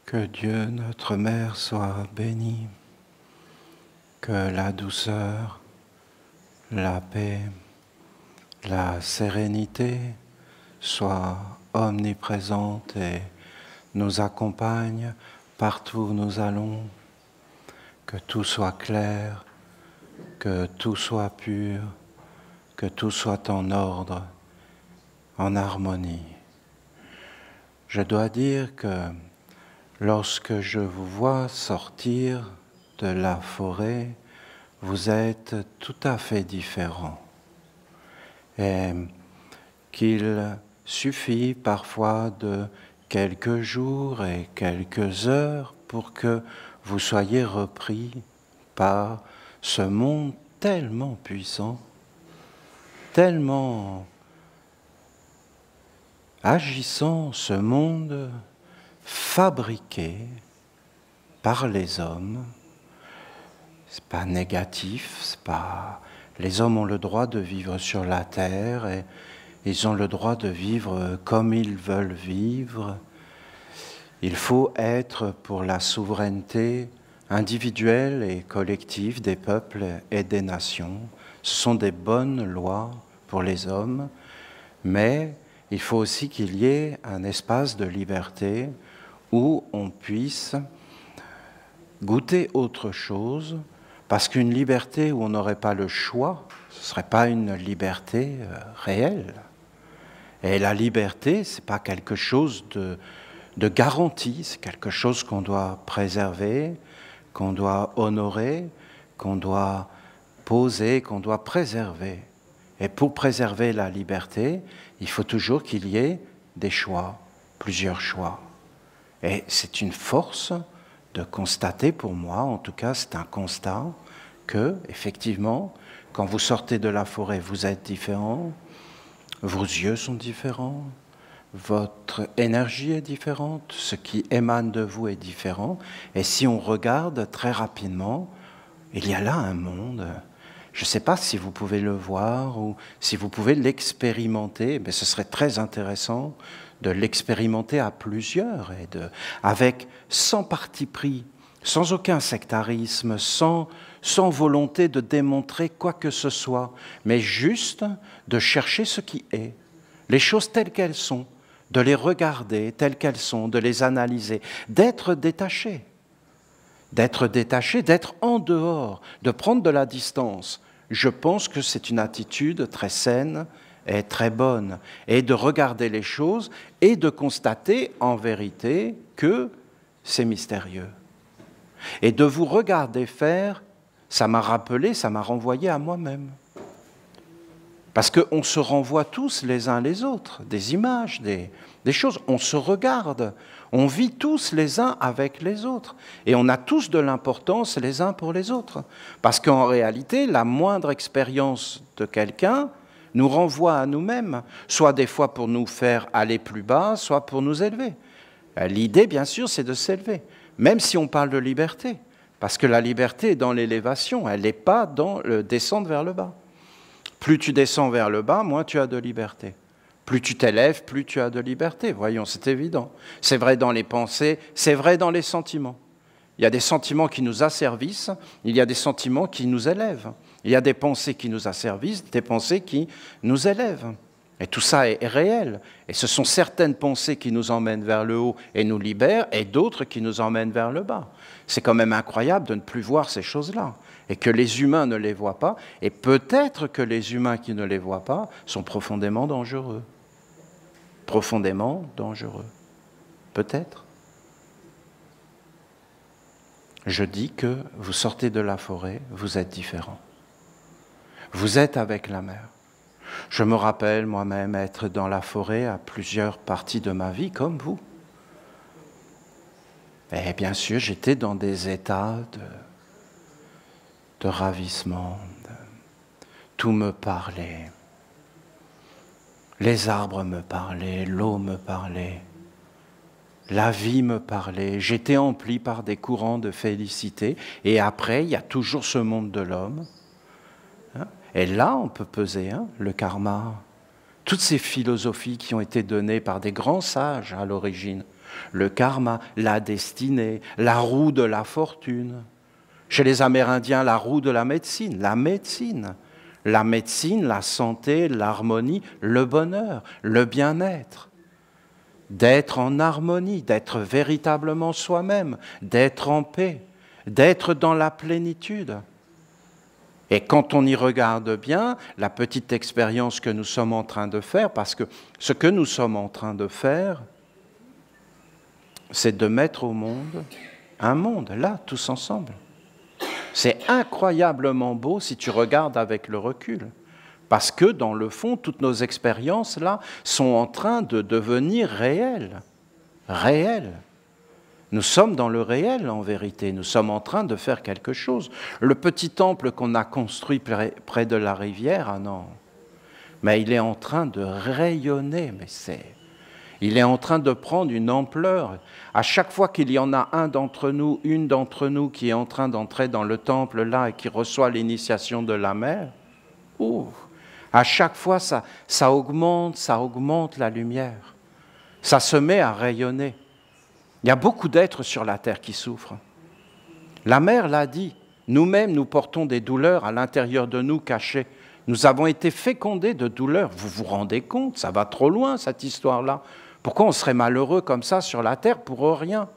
Que Dieu, notre Mère, soit béni, que la douceur, la paix, la sérénité soient omniprésentes et nous accompagnent partout où nous allons, que tout soit clair, que tout soit pur, que tout soit en ordre, en harmonie. Je dois dire que lorsque je vous vois sortir de la forêt, vous êtes tout à fait différent. Et qu'il suffit parfois de quelques jours et quelques heures pour que vous soyez repris par ce monde tellement puissant, tellement agissant, ce monde fabriqué par les hommes. C'est pas négatif, c'est pas... Les hommes ont le droit de vivre sur la terre et ils ont le droit de vivre comme ils veulent vivre. Il faut être pour la souveraineté individuelle et collective des peuples et des nations. Ce sont des bonnes lois pour les hommes, mais il faut aussi qu'il y ait un espace de liberté où on puisse goûter autre chose, parce qu'une liberté où on n'aurait pas le choix, ce ne serait pas une liberté réelle. Et la liberté, ce n'est pas quelque chose de garanti, c'est quelque chose qu'on doit préserver, qu'on doit honorer, qu'on doit poser, qu'on doit préserver. Et pour préserver la liberté, il faut toujours qu'il y ait des choix, plusieurs choix. Et c'est une force de constater pour moi, en tout cas c'est un constat, que, effectivement, quand vous sortez de la forêt, vous êtes différent, vos yeux sont différents, votre énergie est différente, ce qui émane de vous est différent. Et si on regarde très rapidement, il y a là un monde. Je ne sais pas si vous pouvez le voir ou si vous pouvez l'expérimenter, mais ce serait très intéressant de l'expérimenter à plusieurs, et sans parti pris, sans aucun sectarisme, sans volonté de démontrer quoi que ce soit, mais juste de chercher ce qui est, les choses telles qu'elles sont, de les regarder telles qu'elles sont, de les analyser, d'être détaché, d'être en dehors, de prendre de la distance. Je pense que c'est une attitude très saine et très bonne, et de regarder les choses et de constater en vérité que c'est mystérieux. Et de vous regarder faire, ça m'a rappelé, ça m'a renvoyé à moi-même. Parce qu'on se renvoie tous les uns les autres, des images, des choses. On se regarde, on vit tous les uns avec les autres. Et on a tous de l'importance les uns pour les autres. Parce qu'en réalité, la moindre expérience de quelqu'un nous renvoie à nous-mêmes, soit des fois pour nous faire aller plus bas, soit pour nous élever. L'idée, bien sûr, c'est de s'élever, même si on parle de liberté. Parce que la liberté est dans l'élévation, elle n'est pas dans le descendre vers le bas. Plus tu descends vers le bas, moins tu as de liberté. Plus tu t'élèves, plus tu as de liberté. Voyons, c'est évident. C'est vrai dans les pensées, c'est vrai dans les sentiments. Il y a des sentiments qui nous asservissent, il y a des sentiments qui nous élèvent. Il y a des pensées qui nous asservissent, des pensées qui nous élèvent. Et tout ça est réel. Et ce sont certaines pensées qui nous emmènent vers le haut et nous libèrent, et d'autres qui nous emmènent vers le bas. C'est quand même incroyable de ne plus voir ces choses-là, et que les humains ne les voient pas, et peut-être que les humains qui ne les voient pas sont profondément dangereux. Profondément dangereux. Peut-être. Je dis que vous sortez de la forêt, vous êtes différent. Vous êtes avec la mer. Je me rappelle moi-même être dans la forêt à plusieurs parties de ma vie, comme vous. Et bien sûr, j'étais dans des états de ravissement. Tout me parlait. Les arbres me parlaient, l'eau me parlait, la vie me parlait. J'étais empli par des courants de félicité. Et après, il y a toujours ce monde de l'homme. Et là, on peut peser le karma. Toutes ces philosophies qui ont été données par des grands sages à l'origine. le karma, la destinée, la roue de la fortune. Chez les Amérindiens, la roue de la médecine, la médecine. La médecine, la santé, l'harmonie, le bonheur, le bien-être. D'être en harmonie, d'être véritablement soi-même, d'être en paix, d'être dans la plénitude. Et quand on y regarde bien, la petite expérience que nous sommes en train de faire, parce que ce que nous sommes en train de faire, c'est de mettre au monde un monde, là, tous ensemble. C'est incroyablement beau si tu regardes avec le recul. Parce que, dans le fond, toutes nos expériences, là, sont en train de devenir réelles. Réelles. Nous sommes dans le réel, en vérité. Nous sommes en train de faire quelque chose. Le petit temple qu'on a construit près de la rivière, ah non. Mais il est en train de rayonner, il est en train de prendre une ampleur. À chaque fois qu'il y en a un d'entre nous, une d'entre nous qui est en train d'entrer dans le temple là et qui reçoit l'initiation de la mer, à chaque fois ça augmente la lumière. Ça se met à rayonner. Il y a beaucoup d'êtres sur la terre qui souffrent. La mère l'a dit, nous-mêmes nous portons des douleurs à l'intérieur de nous cachées. Nous avons été fécondés de douleurs. Vous vous rendez compte, ça va trop loin cette histoire-là. Pourquoi on serait malheureux comme ça sur la terre pour rien?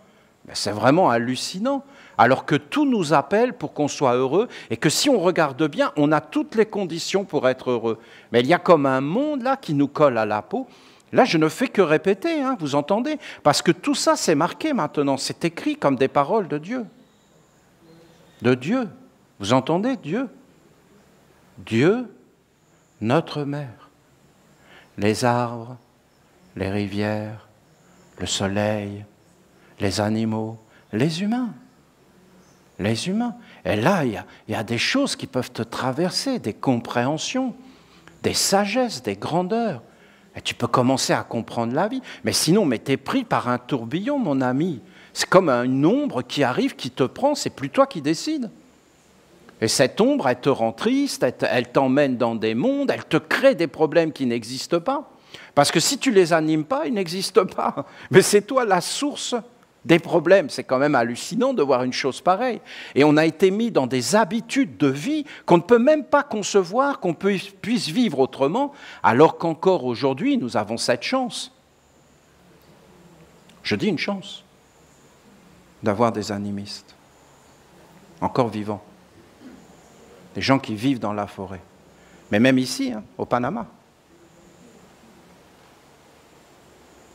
C'est vraiment hallucinant. Alors que tout nous appelle pour qu'on soit heureux et que si on regarde bien, on a toutes les conditions pour être heureux. Mais il y a comme un monde là qui nous colle à la peau. Là, je ne fais que répéter, hein, vous entendez? Parce que tout ça, c'est marqué maintenant, c'est écrit comme des paroles de Dieu. De Dieu. Vous entendez, Dieu? Dieu, notre mère. Les arbres, les rivières, le soleil, les animaux, les humains. Les humains. Et là, il y a des choses qui peuvent te traverser, des compréhensions, des sagesses, des grandeurs. Et tu peux commencer à comprendre la vie. Mais sinon, tu es pris par un tourbillon, mon ami. C'est comme une ombre qui arrive, qui te prend, c'est plus toi qui décides. Et cette ombre, elle te rend triste, elle t'emmène dans des mondes, elle te crée des problèmes qui n'existent pas. Parce que si tu ne les animes pas, ils n'existent pas. Mais c'est toi la source des problèmes. C'est quand même hallucinant de voir une chose pareille. Et on a été mis dans des habitudes de vie qu'on ne peut même pas concevoir, qu'on puisse vivre autrement, alors qu'encore aujourd'hui, nous avons cette chance. Je dis une chance d'avoir des animistes, encore vivants. Des gens qui vivent dans la forêt. Mais même ici, hein, au Panama.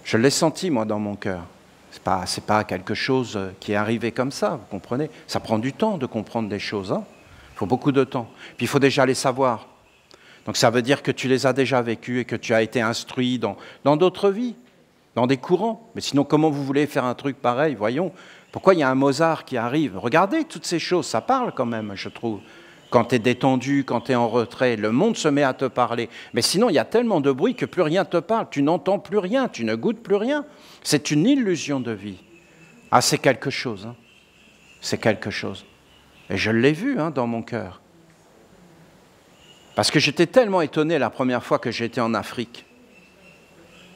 Je l'ai senti, moi, dans mon cœur. C'est pas quelque chose qui est arrivé comme ça, vous comprenez? Ça prend du temps de comprendre des choses. Hein. Il faut beaucoup de temps. Puis il faut déjà les savoir. Donc ça veut dire que tu les as déjà vécus et que tu as été instruit dans d'autres vies, dans des courants. Mais sinon, comment vous voulez faire un truc pareil? Voyons. Pourquoi il y a un Mozart qui arrive? Regardez toutes ces choses, ça parle quand même, je trouve. Quand tu es détendu, quand tu es en retrait, le monde se met à te parler. Mais sinon, il y a tellement de bruit que plus rien te parle. Tu n'entends plus rien, tu ne goûtes plus rien. C'est une illusion de vie. Ah, c'est quelque chose. Hein. C'est quelque chose. Et je l'ai vu hein, dans mon cœur. Parce que j'étais tellement étonné la première fois que j'étais en Afrique.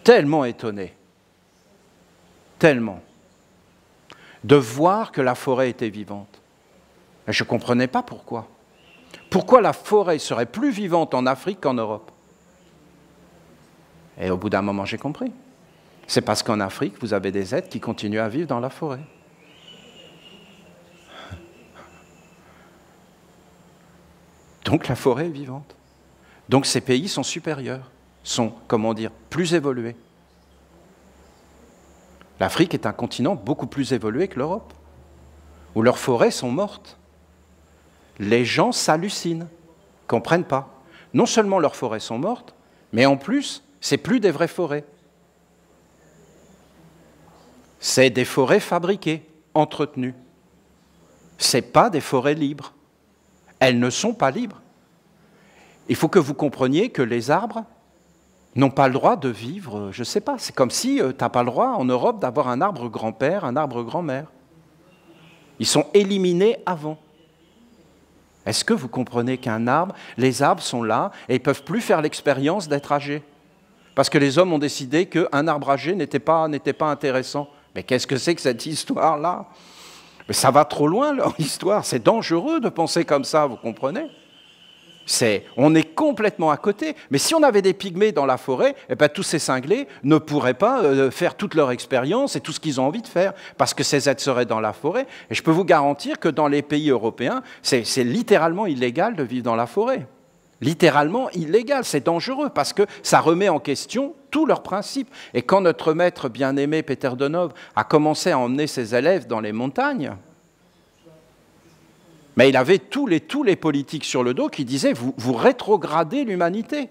Tellement étonné. Tellement. De voir que la forêt était vivante. Et je ne comprenais pas pourquoi. Pourquoi la forêt serait plus vivante en Afrique qu'en Europe? Et au bout d'un moment, j'ai compris. C'est parce qu'en Afrique, vous avez des êtres qui continuent à vivre dans la forêt. Donc la forêt est vivante. Donc ces pays sont supérieurs, sont, comment dire, plus évolués. L'Afrique est un continent beaucoup plus évolué que l'Europe, où leurs forêts sont mortes. Les gens s'hallucinent, ne comprennent pas. Non seulement leurs forêts sont mortes, mais en plus, ce n'est plus des vraies forêts. C'est des forêts fabriquées, entretenues. Ce n'est pas des forêts libres. Elles ne sont pas libres. Il faut que vous compreniez que les arbres n'ont pas le droit de vivre, je ne sais pas, c'est comme si tu n'as pas le droit en Europe d'avoir un arbre grand-père, un arbre grand-mère. Ils sont éliminés avant. Est-ce que vous comprenez qu'un arbre, les arbres sont là et ils ne peuvent plus faire l'expérience d'être âgés? Parce que les hommes ont décidé qu'un arbre âgé n'était pas intéressant. Mais qu'est-ce que c'est que cette histoire-là? Mais ça va trop loin, leur histoire. C'est dangereux de penser comme ça, vous comprenez? On est complètement à côté. Mais si on avait des pygmées dans la forêt, eh ben, tous ces cinglés ne pourraient pas faire toute leur expérience et tout ce qu'ils ont envie de faire, parce que ces êtres seraient dans la forêt. Et je peux vous garantir que dans les pays européens, c'est littéralement illégal de vivre dans la forêt. Littéralement illégal, c'est dangereux, parce que ça remet en question tous leurs principes. Et quand notre maître bien-aimé, Peter Donov, a commencé à emmener ses élèves dans les montagnes, mais il avait tous les politiques sur le dos qui disaient vous rétrogradez l'humanité.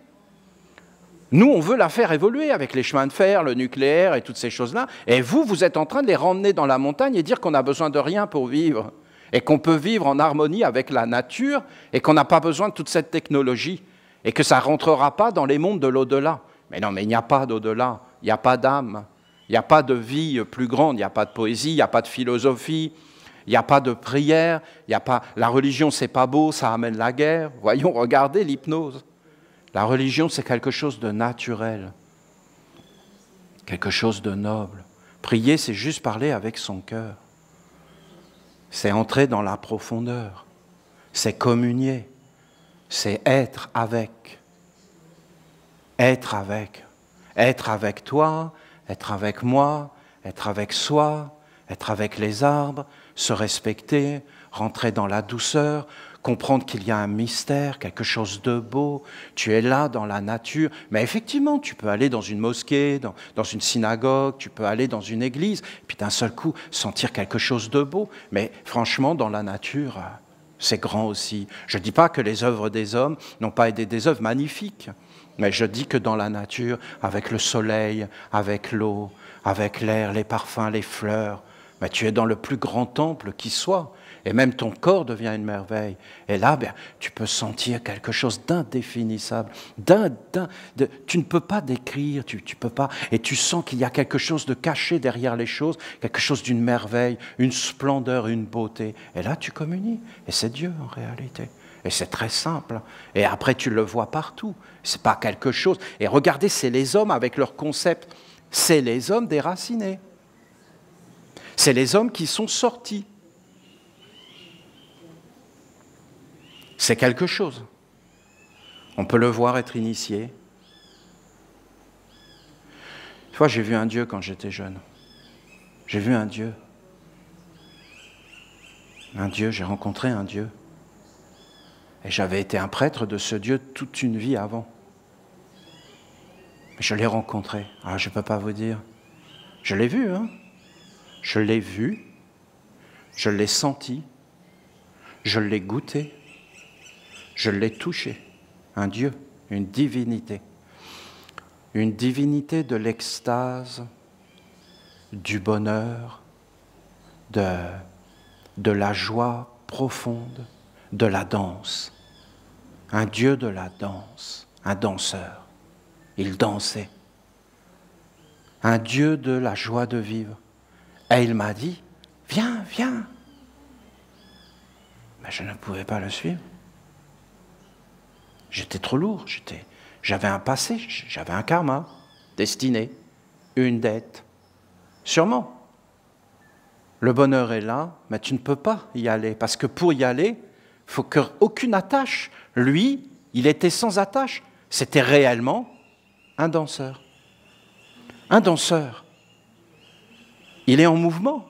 Nous, on veut la faire évoluer avec les chemins de fer, le nucléaire et toutes ces choses-là. Et vous êtes en train de les ramener dans la montagne et dire qu'on n'a besoin de rien pour vivre. Et qu'on peut vivre en harmonie avec la nature et qu'on n'a pas besoin de toute cette technologie. Et que ça ne rentrera pas dans les mondes de l'au-delà. Mais non, mais il n'y a pas d'au-delà. Il n'y a pas d'âme. Il n'y a pas de vie plus grande. Il n'y a pas de poésie. Il n'y a pas de philosophie. Il n'y a pas de prière, il n'y a pas... La religion, c'est pas beau, ça amène la guerre. Voyons, regardez l'hypnose. La religion, c'est quelque chose de naturel, quelque chose de noble. Prier, c'est juste parler avec son cœur. C'est entrer dans la profondeur. C'est communier. C'est être avec. Être avec. Être avec toi, être avec moi, être avec soi, être avec les arbres, se respecter, rentrer dans la douceur, comprendre qu'il y a un mystère, quelque chose de beau. Tu es là dans la nature. Mais effectivement, tu peux aller dans une mosquée, dans une synagogue, tu peux aller dans une église, et puis d'un seul coup, sentir quelque chose de beau. Mais franchement, dans la nature, c'est grand aussi. Je ne dis pas que les œuvres des hommes n'ont pas été des œuvres magnifiques, mais je dis que dans la nature, avec le soleil, avec l'eau, avec l'air, les parfums, les fleurs, mais tu es dans le plus grand temple qui soit. Et même ton corps devient une merveille. Et là, tu peux sentir quelque chose d'indéfinissable. Tu ne peux pas décrire, tu peux pas. Et tu sens qu'il y a quelque chose de caché derrière les choses, quelque chose d'une merveille, une splendeur, une beauté. Et là, tu communies. Et c'est Dieu en réalité. Et c'est très simple. Et après, tu le vois partout. C'est pas quelque chose. Et regardez, c'est les hommes avec leur concept. C'est les hommes déracinés. C'est les hommes qui sont sortis. C'est quelque chose. On peut le voir être initié. Une fois, j'ai vu un Dieu quand j'étais jeune. J'ai vu un Dieu. Un Dieu, j'ai rencontré un Dieu. Et j'avais été un prêtre de ce Dieu toute une vie avant. Mais je l'ai rencontré. Ah, je ne peux pas vous dire. Je l'ai vu, hein. Je l'ai vu, je l'ai senti, je l'ai goûté, je l'ai touché. Un Dieu, une divinité de l'extase, du bonheur, de la joie profonde, de la danse. Un Dieu de la danse, un danseur. Il dansait. Un Dieu de la joie de vivre. Et il m'a dit, viens, viens. Mais je ne pouvais pas le suivre. J'étais trop lourd, j'avais un passé, j'avais un karma, destiné, une dette. Sûrement. Le bonheur est là, mais tu ne peux pas y aller. Parce que pour y aller, il faut qu'aucune attache. Lui, il était sans attache. C'était réellement un danseur. Un danseur. Il est en mouvement.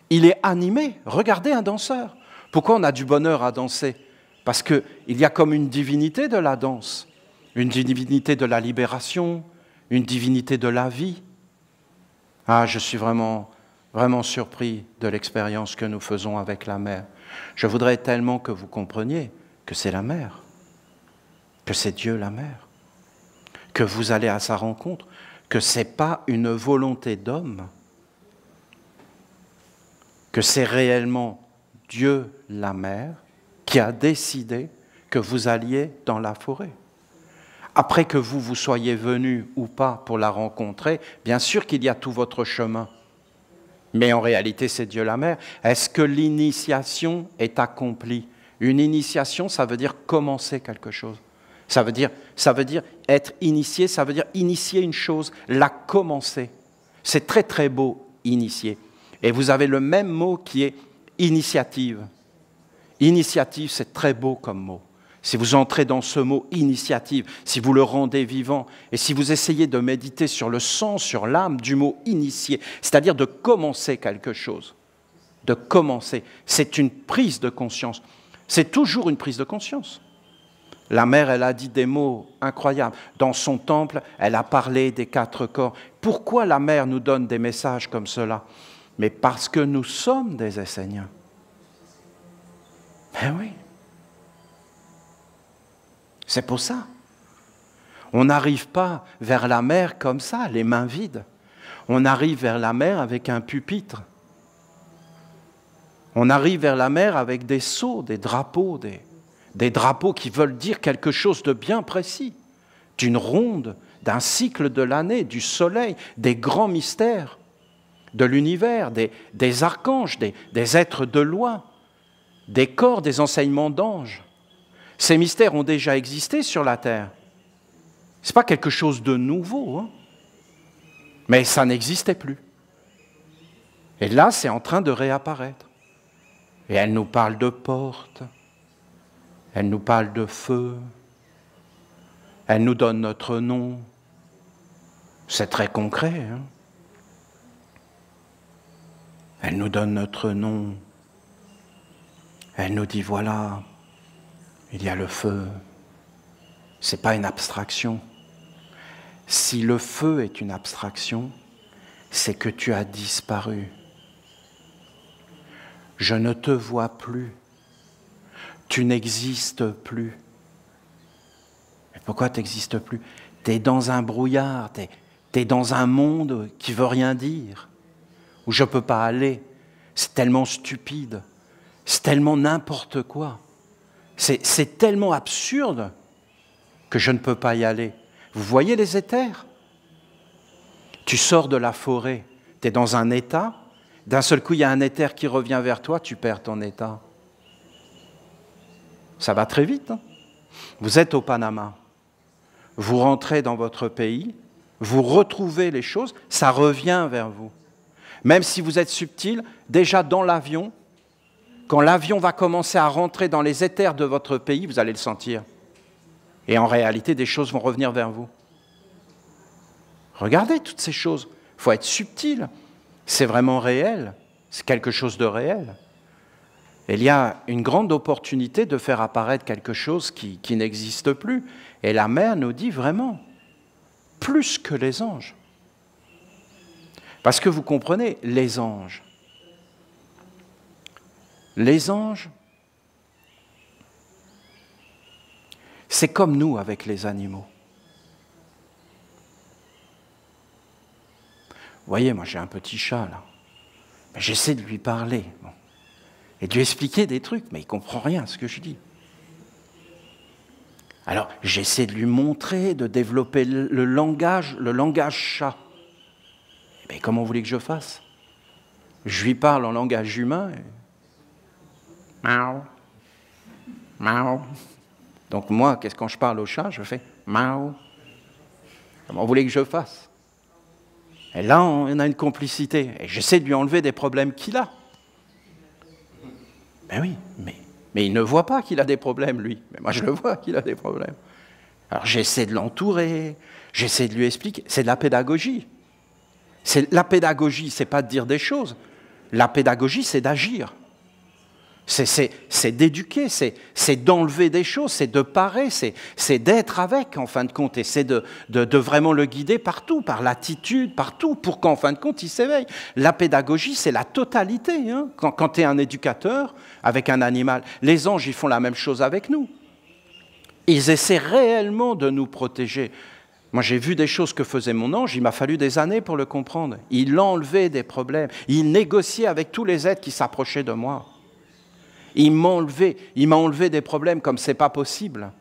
Il est animé. Regardez un danseur. Pourquoi on a du bonheur à danser? Parce qu'il y a comme une divinité de la danse, une divinité de la libération, une divinité de la vie. Ah, je suis vraiment, vraiment surpris de l'expérience que nous faisons avec la mer. Je voudrais tellement que vous compreniez que c'est la mer, que c'est Dieu la mer, que vous allez à sa rencontre, que ce n'est pas une volonté d'homme, que c'est réellement Dieu la mer qui a décidé que vous alliez dans la forêt. Après que vous soyez venu ou pas pour la rencontrer, bien sûr qu'il y a tout votre chemin. Mais en réalité, c'est Dieu la mer. Est-ce que l'initiation est accomplie? Une initiation, ça veut dire commencer quelque chose. Ça veut dire être initié, ça veut dire initier une chose, la commencer. C'est très très beau, initier. Et vous avez le même mot qui est initiative. Initiative, c'est très beau comme mot. Si vous entrez dans ce mot initiative, si vous le rendez vivant, et si vous essayez de méditer sur le sens, sur l'âme du mot initier, c'est-à-dire de commencer quelque chose, de commencer, c'est une prise de conscience. C'est toujours une prise de conscience. La mère, elle a dit des mots incroyables. Dans son temple, elle a parlé des 4 corps. Pourquoi la mère nous donne des messages comme cela? Mais parce que nous sommes des Esséniens. Ben oui. C'est pour ça. On n'arrive pas vers la mer comme ça, les mains vides. On arrive vers la mer avec un pupitre. On arrive vers la mer avec des sceaux, des drapeaux, des drapeaux qui veulent dire quelque chose de bien précis, d'une ronde, d'un cycle de l'année, du soleil, des grands mystères de l'univers, des archanges, des êtres de loin, des corps, des enseignements d'anges. Ces mystères ont déjà existé sur la terre. Ce n'est pas quelque chose de nouveau, hein, mais ça n'existait plus. Et là, c'est en train de réapparaître. Et elle nous parle de portes, elle nous parle de feu, elle nous donne notre nom. C'est très concret, hein. Elle nous donne notre nom. Elle nous dit, voilà, il y a le feu. Ce n'est pas une abstraction. Si le feu est une abstraction, c'est que tu as disparu. Je ne te vois plus. Tu n'existes plus. Mais pourquoi tu n'existes plus? Tu es dans un brouillard, tu es dans un monde qui ne veut rien dire, où je ne peux pas aller. C'est tellement stupide, c'est tellement n'importe quoi. C'est tellement absurde que je ne peux pas y aller. Vous voyez les éthers? Tu sors de la forêt, tu es dans un état, d'un seul coup il y a un éther qui revient vers toi, tu perds ton état. Ça va très vite, hein? Vous êtes au Panama, vous rentrez dans votre pays, vous retrouvez les choses, ça revient vers vous. Même si vous êtes subtil, déjà dans l'avion, quand l'avion va commencer à rentrer dans les éthers de votre pays, vous allez le sentir. Et en réalité, des choses vont revenir vers vous. Regardez toutes ces choses. Il faut être subtil. C'est vraiment réel. C'est quelque chose de réel. Et il y a une grande opportunité de faire apparaître quelque chose qui n'existe plus. Et la mère nous dit vraiment, plus que les anges. Parce que vous comprenez, les anges, c'est comme nous avec les animaux. Vous voyez, moi j'ai un petit chat là. J'essaie de lui parler et de lui expliquer des trucs, mais il ne comprend rien à ce que je dis. Alors j'essaie de lui montrer, de développer le langage chat. Mais comment vous voulez que je fasse? Je lui parle en langage humain. Miaou, miaou. Donc moi, quand je parle au chat, je fais miaou. Comment vous voulez que je fasse? Et là, on a une complicité. Et j'essaie de lui enlever des problèmes qu'il a. Ben oui, mais il ne voit pas qu'il a des problèmes, lui. Mais moi, je le vois qu'il a des problèmes. Alors j'essaie de l'entourer, j'essaie de lui expliquer. C'est de la pédagogie. La pédagogie, c'est pas de dire des choses. La pédagogie, c'est d'agir. C'est d'éduquer, c'est d'enlever des choses, c'est de parer, c'est d'être avec, en fin de compte, et c'est de vraiment le guider partout, par l'attitude, partout, pour qu'en fin de compte, il s'éveille. La pédagogie, c'est la totalité. Hein. Quand tu es un éducateur avec un animal, les anges, ils font la même chose avec nous. Ils essaient réellement de nous protéger. Moi, j'ai vu des choses que faisait mon ange, il m'a fallu des années pour le comprendre. Il enlevait des problèmes, il négociait avec tous les êtres qui s'approchaient de moi. Il m'a enlevé des problèmes comme c'est pas possible.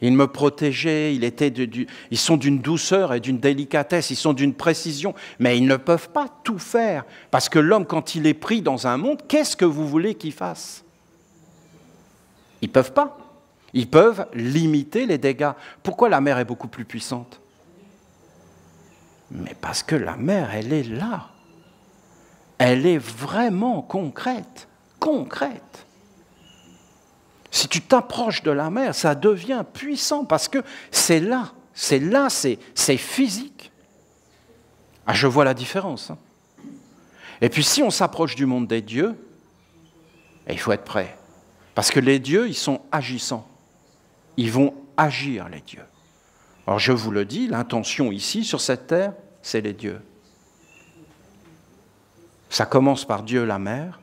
Il me protégeait, ils sont d'une douceur et d'une délicatesse, ils sont d'une précision, mais ils ne peuvent pas tout faire. Parce que l'homme, quand il est pris dans un monde, qu'est-ce que vous voulez qu'il fasse? Ils ne peuvent pas. Ils peuvent limiter les dégâts. Pourquoi la mer est beaucoup plus puissante? Mais parce que la mer, elle est là. Elle est vraiment concrète, concrète. Si tu t'approches de la mer, ça devient puissant parce que c'est là, c'est physique. Ah, je vois la différence. Hein. Et puis si on s'approche du monde des dieux, il faut être prêt. Parce que les dieux, ils sont agissants. Ils vont agir, les dieux. Alors je vous le dis, l'intention ici, sur cette terre, c'est les dieux. Ça commence par Dieu la mer.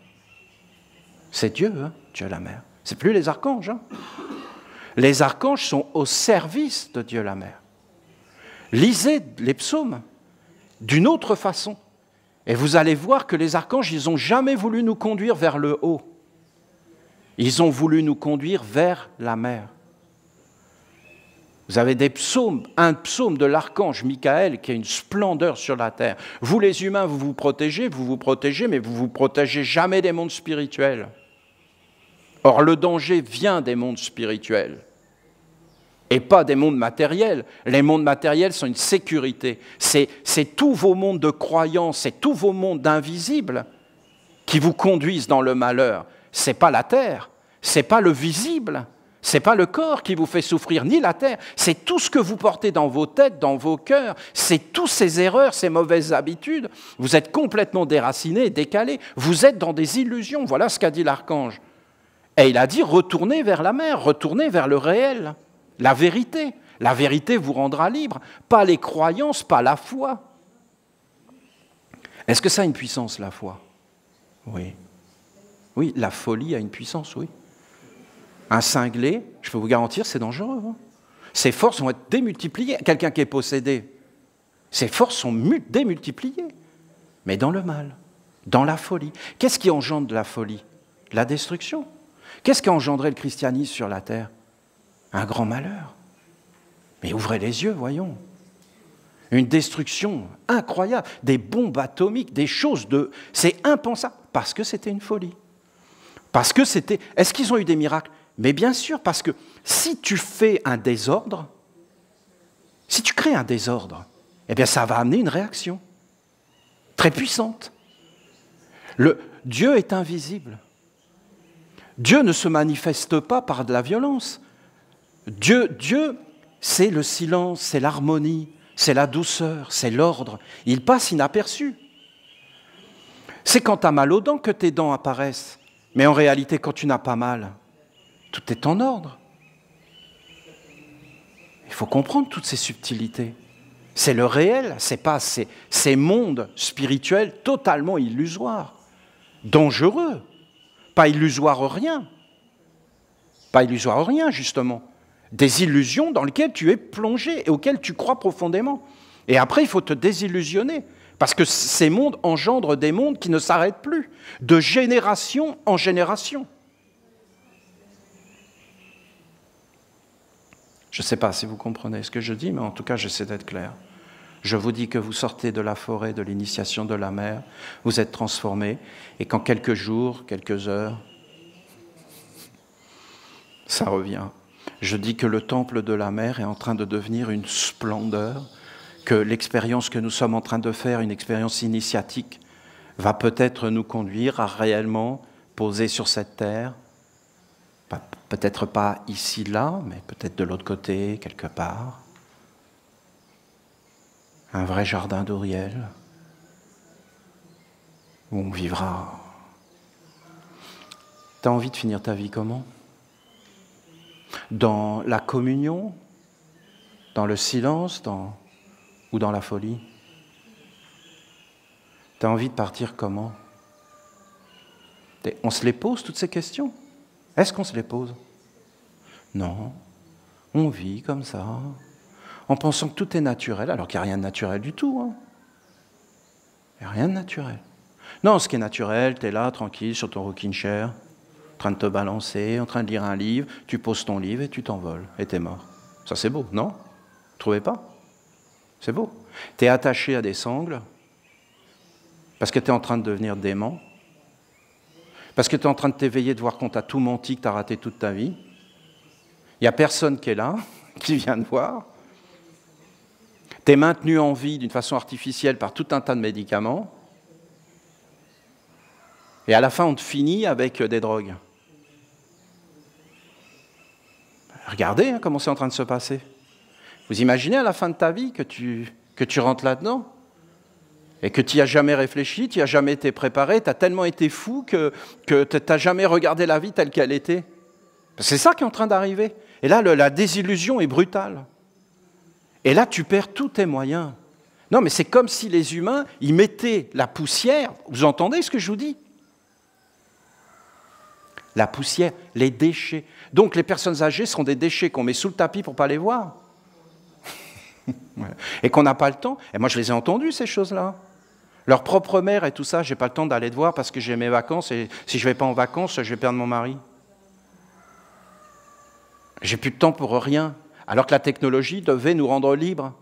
C'est Dieu, hein, Dieu la mer. C'est plus les archanges. Hein. Les archanges sont au service de Dieu la mer. Lisez les psaumes d'une autre façon. Et vous allez voir que les archanges, ils n'ont jamais voulu nous conduire vers le haut. Ils ont voulu nous conduire vers la mer. Vous avez des psaumes, un psaume de l'archange Michael qui a une splendeur sur la terre. Vous les humains, vous vous protégez, mais vous ne vous protégez jamais des mondes spirituels. Or, le danger vient des mondes spirituels et pas des mondes matériels. Les mondes matériels sont une sécurité. C'est tous vos mondes de croyance, c'est tous vos mondes d'invisibles qui vous conduisent dans le malheur. Ce n'est pas la terre, ce n'est pas le visible, ce n'est pas le corps qui vous fait souffrir, ni la terre. C'est tout ce que vous portez dans vos têtes, dans vos cœurs. C'est toutes ces erreurs, ces mauvaises habitudes. Vous êtes complètement déracinés, décalés. Vous êtes dans des illusions. Voilà ce qu'a dit l'archange. Et il a dit, retournez vers la mer, retournez vers le réel, la vérité. La vérité vous rendra libre, pas les croyances, pas la foi. Est-ce que ça a une puissance, la foi? Oui. Oui, la folie a une puissance, oui. Un cinglé, je peux vous garantir, c'est dangereux. Hein. Ses forces vont être démultipliées. Quelqu'un qui est possédé, ses forces sont démultipliées. Mais dans le mal, dans la folie. Qu'est-ce qui engendre la folie? La destruction. Qu'est-ce qui a engendré le christianisme sur la terre? Un grand malheur. Mais ouvrez les yeux, voyons. Une destruction incroyable, des bombes atomiques, des choses de... C'est impensable, parce que c'était une folie. Parce que c'était... Est-ce qu'ils ont eu des miracles? Mais bien sûr, parce que si tu fais un désordre, si tu crées un désordre, eh bien ça va amener une réaction très puissante. Dieu est invisible. Dieu ne se manifeste pas par de la violence. Dieu, c'est le silence, c'est l'harmonie, c'est la douceur, c'est l'ordre. Il passe inaperçu. C'est quand tu as mal aux dents que tes dents apparaissent. Mais en réalité, quand tu n'as pas mal, tout est en ordre. Il faut comprendre toutes ces subtilités. C'est le réel, c'est pas ces mondes spirituels totalement illusoires, dangereux. Pas illusoire rien. Pas illusoire rien, justement. Des illusions dans lesquelles tu es plongé et auxquelles tu crois profondément. Et après, il faut te désillusionner. Parce que ces mondes engendrent des mondes qui ne s'arrêtent plus, de génération en génération. Je ne sais pas si vous comprenez ce que je dis, mais en tout cas, j'essaie d'être clair. Je vous dis que vous sortez de la forêt, de l'initiation de la mer, vous êtes transformés, et qu'en quelques jours, quelques heures, ça revient. Je dis que le temple de la mer est en train de devenir une splendeur, que l'expérience que nous sommes en train de faire, une expérience initiatique, va peut-être nous conduire à réellement poser sur cette terre, peut-être pas ici, là, mais peut-être de l'autre côté, quelque part, un vrai jardin d'Auriel, où on vivra. T'as envie de finir ta vie comment? Dans la communion, dans le silence, ou dans la folie? T'as envie de partir comment? On se les pose, toutes ces questions? Est-ce qu'on se les pose? Non. On vit comme ça, en pensant que tout est naturel, alors qu'il n'y a rien de naturel du tout. Hein. Il n'y a rien de naturel. Non, ce qui est naturel, tu es là, tranquille, sur ton rocking chair, en train de te balancer, en train de lire un livre, tu poses ton livre et tu t'envoles, et tu es mort. Ça, c'est beau, non? Vous trouvez pas? C'est beau. Tu es attaché à des sangles, parce que tu es en train de devenir dément, parce que tu es en train de t'éveiller, de voir qu'on t'a tout menti, que tu as raté toute ta vie. Il n'y a personne qui est là, qui vient te voir. Tu es maintenu en vie d'une façon artificielle par tout un tas de médicaments, et à la fin, on te finit avec des drogues. Regardez comment c'est en train de se passer. Vous imaginez à la fin de ta vie que tu rentres là-dedans et que tu n'y as jamais réfléchi, tu n'y as jamais été préparé, tu as tellement été fou que tu n'as jamais regardé la vie telle qu'elle était. C'est ça qui est en train d'arriver. Et là, la désillusion est brutale. Et là, tu perds tous tes moyens. Non, mais c'est comme si les humains, ils mettaient la poussière. Vous entendez ce que je vous dis? La poussière, les déchets. Donc les personnes âgées sont des déchets qu'on met sous le tapis pour ne pas les voir. Et qu'on n'a pas le temps. Et moi, je les ai entendus, ces choses-là. Leur propre mère et tout ça, je n'ai pas le temps d'aller te voir parce que j'ai mes vacances et si je ne vais pas en vacances, je vais perdre mon mari. J'ai plus de temps pour rien. Alors que la technologie devait nous rendre libres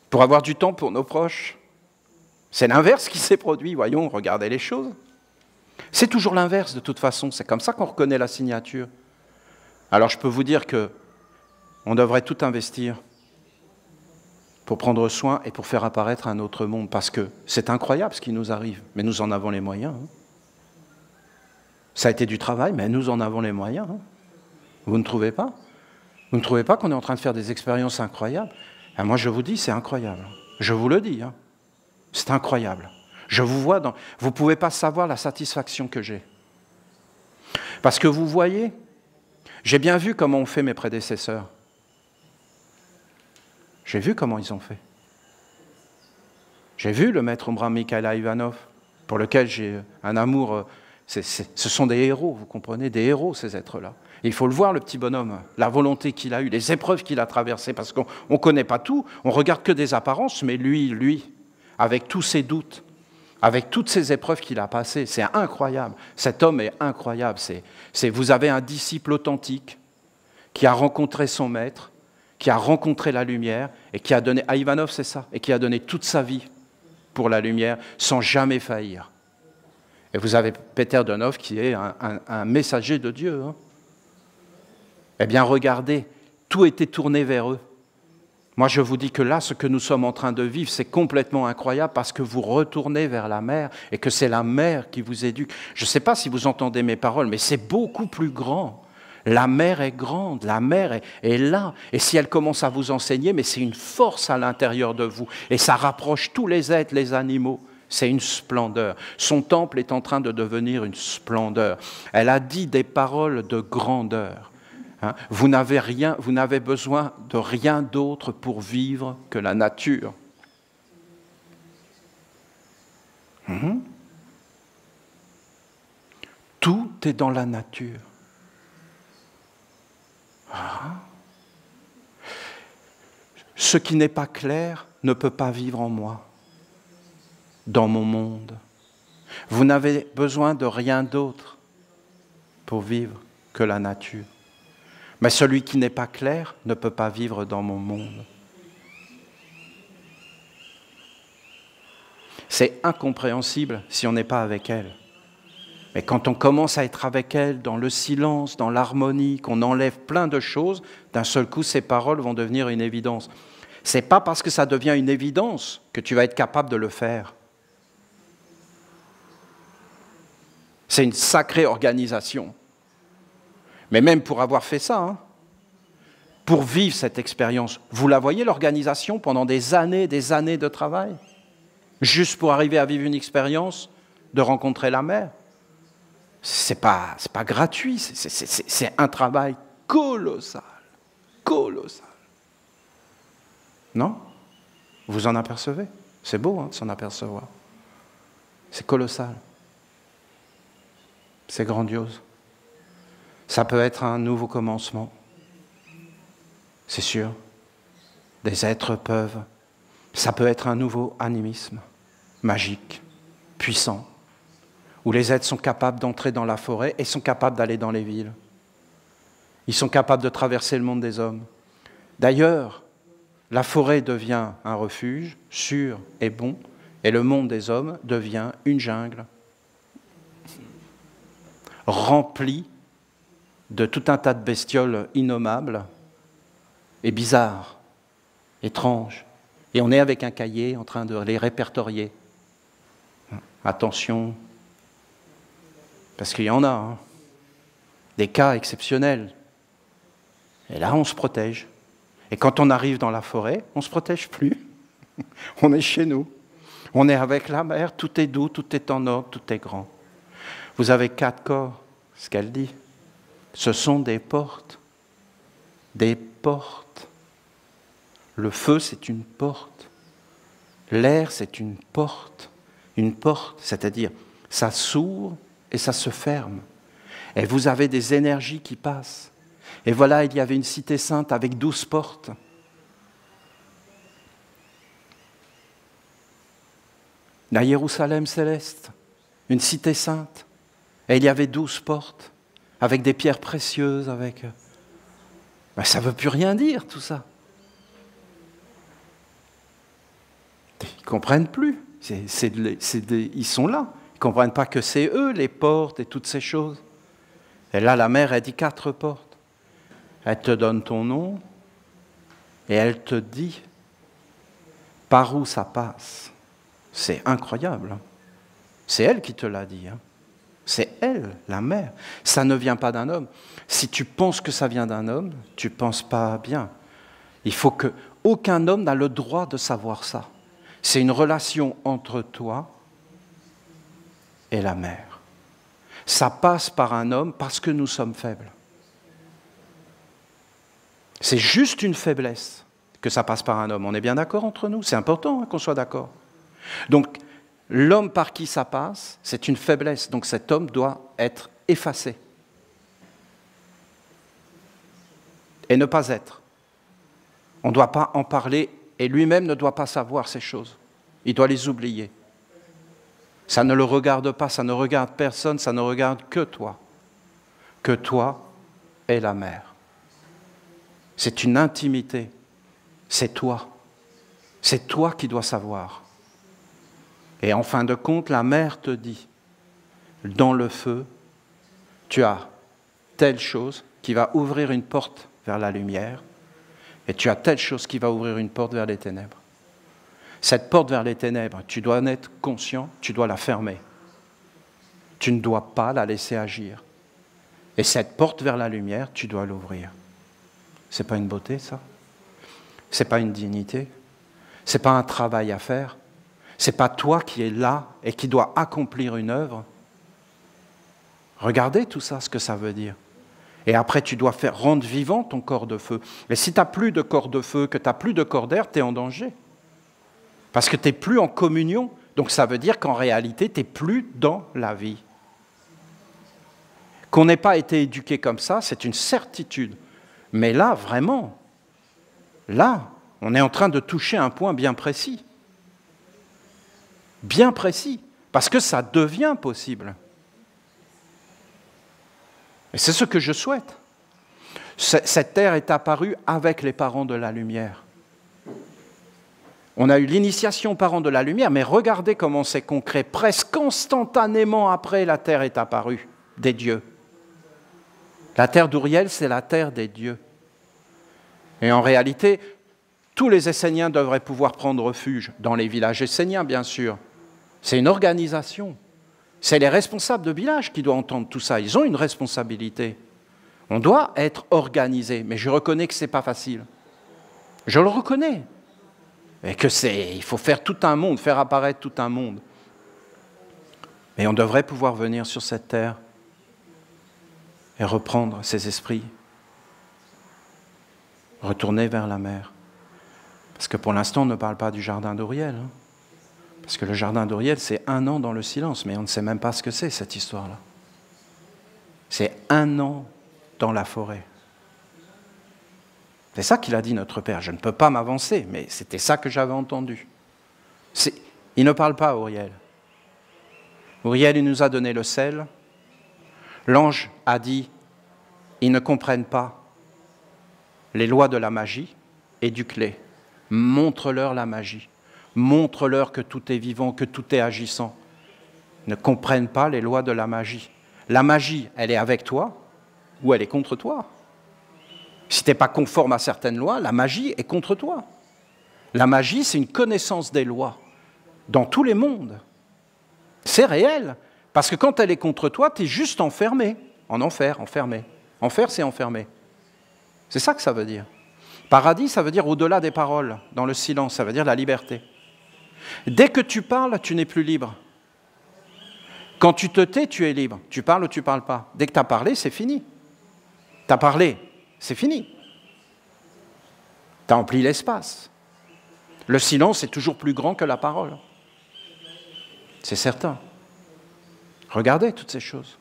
pour avoir du temps pour nos proches. C'est l'inverse qui s'est produit, voyons, regardez les choses. C'est toujours l'inverse de toute façon, c'est comme ça qu'on reconnaît la signature. Alors je peux vous dire qu'on devrait tout investir pour prendre soin et pour faire apparaître un autre monde, parce que c'est incroyable ce qui nous arrive, mais nous en avons les moyens. Ça a été du travail, mais nous en avons les moyens. Vous ne trouvez pas? Vous ne trouvez pas qu'on est en train de faire des expériences incroyables? Et moi je vous dis, c'est incroyable. Je vous le dis, c'est incroyable. Je vous vois dans... Vous ne pouvez pas savoir la satisfaction que j'ai. Parce que vous voyez, j'ai bien vu comment ont fait mes prédécesseurs. J'ai vu comment ils ont fait. J'ai vu le maître Ombrame Mikhaïla Ivanov, pour lequel j'ai un amour... ce sont des héros, vous comprenez, des héros, ces êtres-là. Et il faut le voir, le petit bonhomme, la volonté qu'il a eue, les épreuves qu'il a traversées, parce qu'on ne connaît pas tout, on regarde que des apparences, mais lui, avec tous ses doutes, avec toutes ces épreuves qu'il a passées, c'est incroyable. Cet homme est incroyable. Vous avez un disciple authentique qui a rencontré son maître, qui a rencontré la lumière, et qui a donné, à Ivanov c'est ça, et qui a donné toute sa vie pour la lumière, sans jamais faillir. Et vous avez Peter Donov qui est un messager de Dieu. Eh bien, regardez, tout était tourné vers eux. Moi, je vous dis que là, ce que nous sommes en train de vivre, c'est complètement incroyable parce que vous retournez vers la mer et que c'est la mer qui vous éduque. Je ne sais pas si vous entendez mes paroles, mais c'est beaucoup plus grand. La mer est grande, la mer est là. Et si elle commence à vous enseigner, mais c'est une force à l'intérieur de vous. Et ça rapproche tous les êtres, les animaux. C'est une splendeur. Son temple est en train de devenir une splendeur. Elle a dit des paroles de grandeur. Vous n'avez besoin de rien d'autre pour vivre que la nature. Tout est dans la nature. Ce qui n'est pas clair ne peut pas vivre en moi, dans mon monde. Vous n'avez besoin de rien d'autre pour vivre que la nature. Mais celui qui n'est pas clair ne peut pas vivre dans mon monde. C'est incompréhensible si on n'est pas avec elle. Mais quand on commence à être avec elle, dans le silence, dans l'harmonie, qu'on enlève plein de choses, d'un seul coup, ces paroles vont devenir une évidence. Ce n'est pas parce que ça devient une évidence que tu vas être capable de le faire. C'est une sacrée organisation. Mais même pour avoir fait ça, pour vivre cette expérience, vous la voyez, l'organisation, pendant des années de travail, juste pour arriver à vivre une expérience, de rencontrer la mer. C'est pas gratuit, c'est un travail colossal. Non? Vous en apercevez? C'est beau de s'en apercevoir. C'est colossal. C'est grandiose. Ça peut être un nouveau commencement. C'est sûr. Des êtres peuvent. Ça peut être un nouveau animisme, magique, puissant, où les êtres sont capables d'entrer dans la forêt et sont capables d'aller dans les villes. Ils sont capables de traverser le monde des hommes. D'ailleurs, la forêt devient un refuge sûr et bon, et le monde des hommes devient une jungle remplie de tout un tas de bestioles innommables et bizarres. étranges. Et on est avec un cahier en train de les répertorier. Attention, parce qu'il y en a, hein, des cas exceptionnels. Et là, on se protège. Et quand on arrive dans la forêt, on ne se protège plus. On est chez nous. On est avec la mer, tout est doux, tout est en ordre, tout est grand. Vous avez 4 corps, ce qu'elle dit. Ce sont des portes. Des portes. Le feu, c'est une porte. L'air, c'est une porte. Une porte, c'est-à-dire, ça s'ouvre et ça se ferme. Et vous avez des énergies qui passent. Et voilà, il y avait une cité sainte avec 12 portes. La Jérusalem céleste, une cité sainte. Et il y avait 12 portes, avec des pierres précieuses, avec... Ben, ça ne veut plus rien dire, tout ça. Ils ne comprennent plus. Ils sont là. Ils ne comprennent pas que c'est eux, les portes et toutes ces choses. Et là, la mère, elle dit 4 portes. Elle te donne ton nom et elle te dit par où ça passe. C'est incroyable. Hein. C'est elle qui te l'a dit. Hein. C'est elle, la mère. Ça ne vient pas d'un homme. Si tu penses que ça vient d'un homme, tu ne penses pas bien. Il faut que aucun homme n'a le droit de savoir ça. C'est une relation entre toi et la mère. Ça passe par un homme parce que nous sommes faibles. C'est juste une faiblesse que ça passe par un homme. On est bien d'accord entre nous? C'est important, hein, qu'on soit d'accord. Donc, l'homme par qui ça passe, c'est une faiblesse. Donc cet homme doit être effacé. Et ne pas être. On ne doit pas en parler et lui-même ne doit pas savoir ces choses. Il doit les oublier. Ça ne le regarde pas, ça ne regarde personne, ça ne regarde que toi. Que toi et la mère. C'est une intimité. C'est toi. C'est toi qui dois savoir. Et en fin de compte, la mère te dit, dans le feu, tu as telle chose qui va ouvrir une porte vers la lumière, et tu as telle chose qui va ouvrir une porte vers les ténèbres. Cette porte vers les ténèbres, tu dois en être conscient, tu dois la fermer. Tu ne dois pas la laisser agir. Et cette porte vers la lumière, tu dois l'ouvrir. C'est pas une beauté, ça? C'est pas une dignité? C'est pas un travail à faire? C'est pas toi qui es là et qui dois accomplir une œuvre? Regardez tout ça, ce que ça veut dire. Et après, tu dois rendre vivant ton corps de feu. Mais si tu n'as plus de corps de feu, que tu n'as plus de corps d'air, tu es en danger. Parce que tu n'es plus en communion. Donc ça veut dire qu'en réalité, tu n'es plus dans la vie. Qu'on n'ait pas été éduqué comme ça, c'est une certitude. Mais là, vraiment, là, on est en train de toucher un point bien précis. Bien précis. Parce que ça devient possible. Et c'est ce que je souhaite. Cette terre est apparue avec les parents de la lumière. On a eu l'initiation aux parents de la lumière, mais regardez comment c'est concret. Presque instantanément après, la terre est apparue des dieux. La terre d'Uriel, c'est la terre des dieux. Et en réalité, tous les Esséniens devraient pouvoir prendre refuge dans les villages esséniens, bien sûr. C'est une organisation. C'est les responsables de village qui doivent entendre tout ça. Ils ont une responsabilité. On doit être organisé, mais je reconnais que ce n'est pas facile. Je le reconnais. Et il faut faire tout un monde, faire apparaître tout un monde. Mais on devrait pouvoir venir sur cette terre et reprendre ces esprits, retourner vers la mer. Parce que pour l'instant, on ne parle pas du jardin d'Uriel. Hein. Parce que le jardin d'Uriel, c'est 1 an dans le silence, mais on ne sait même pas ce que c'est, cette histoire-là. C'est 1 an dans la forêt. C'est ça qu'il a dit, notre Père. Je ne peux pas m'avancer, mais c'était ça que j'avais entendu. Il ne parle pas à Uriel. Uriel, il nous a donné le sel. L'ange a dit, ils ne comprennent pas les lois de la magie, éduque-les. Montre-leur la magie. Montre-leur que tout est vivant, que tout est agissant. Ils ne comprennent pas les lois de la magie. La magie, elle est avec toi ou elle est contre toi. Si tu n'es pas conforme à certaines lois, la magie est contre toi. La magie, c'est une connaissance des lois dans tous les mondes. C'est réel, parce que quand elle est contre toi, tu es juste enfermé, en enfer, enfermé. Enfer, c'est enfermé. C'est ça que ça veut dire. Paradis, ça veut dire au-delà des paroles, dans le silence, ça veut dire la liberté. Dès que tu parles, tu n'es plus libre. Quand tu te tais, tu es libre. Tu parles ou tu ne parles pas. Dès que tu as parlé, c'est fini. Tu as parlé, c'est fini. Tu as empli l'espace. Le silence est toujours plus grand que la parole. C'est certain. Regardez toutes ces choses.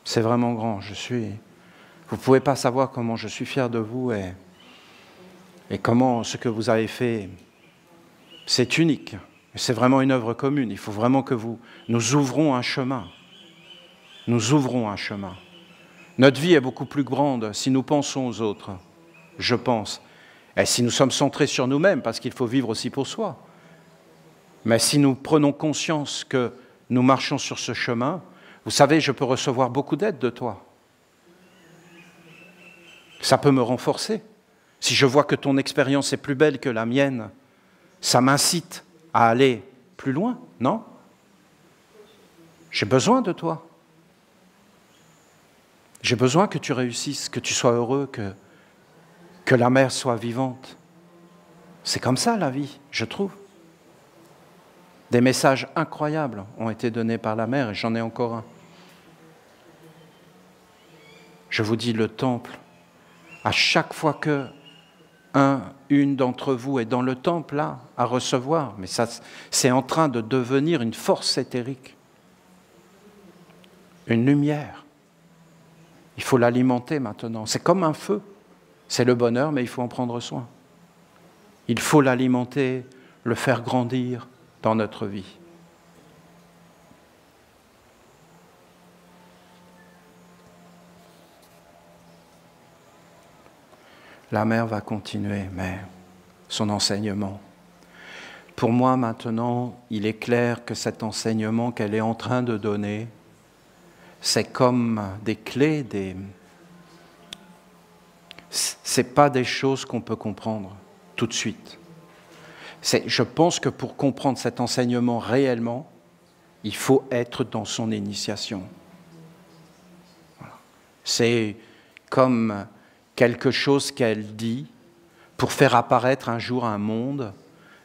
C'est vraiment grand. Vous ne pouvez pas savoir comment je suis fier de vous et comment ce que vous avez fait, c'est unique. C'est vraiment une œuvre commune. Il faut vraiment que nous ouvrons un chemin. Nous ouvrons un chemin. Notre vie est beaucoup plus grande si nous pensons aux autres, je pense. Et si nous sommes centrés sur nous-mêmes, parce qu'il faut vivre aussi pour soi. Mais si nous prenons conscience que nous marchons sur ce chemin, vous savez, je peux recevoir beaucoup d'aide de toi. Ça peut me renforcer. Si je vois que ton expérience est plus belle que la mienne, ça m'incite à aller plus loin, non? J'ai besoin de toi. J'ai besoin que tu réussisses, que tu sois heureux, que la mer soit vivante. C'est comme ça la vie, je trouve. Des messages incroyables ont été donnés par la mer et j'en ai encore un. Je vous dis, le temple, à chaque fois que une d'entre vous est dans le temple, là, à recevoir, mais ça, c'est en train de devenir une force éthérique, une lumière. Il faut l'alimenter maintenant. C'est comme un feu. C'est le bonheur, mais il faut en prendre soin. Il faut l'alimenter, le faire grandir dans notre vie. La mère va continuer, mais son enseignement. Pour moi, maintenant, il est clair que cet enseignement qu'elle est en train de donner, c'est comme des clés, ce n'est pas des choses qu'on peut comprendre tout de suite. Je pense que pour comprendre cet enseignement réellement, il faut être dans son initiation. Voilà. C'est comme quelque chose qu'elle dit pour faire apparaître un jour un monde,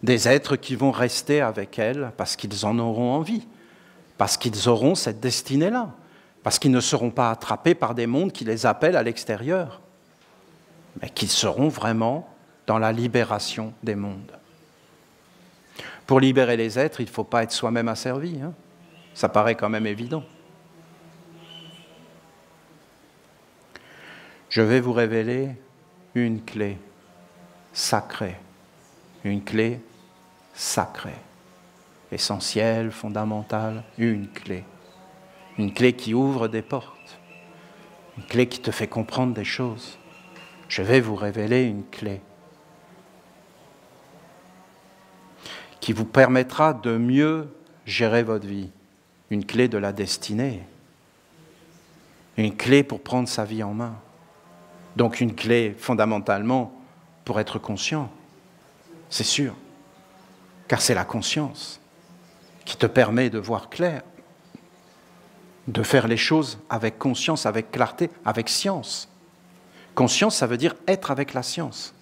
des êtres qui vont rester avec elle parce qu'ils en auront envie, parce qu'ils auront cette destinée-là, parce qu'ils ne seront pas attrapés par des mondes qui les appellent à l'extérieur, mais qu'ils seront vraiment dans la libération des mondes. Pour libérer les êtres, il ne faut pas être soi-même asservi. Hein. Ça paraît quand même évident. Je vais vous révéler une clé sacrée. Une clé sacrée. Essentielle, fondamentale, une clé. Une clé qui ouvre des portes. Une clé qui te fait comprendre des choses. Je vais vous révéler une clé qui vous permettra de mieux gérer votre vie. Une clé de la destinée. Une clé pour prendre sa vie en main. Donc une clé fondamentalement pour être conscient. C'est sûr. Car c'est la conscience qui te permet de voir clair, de faire les choses avec conscience, avec clarté, avec science. Conscience, ça veut dire être avec la science.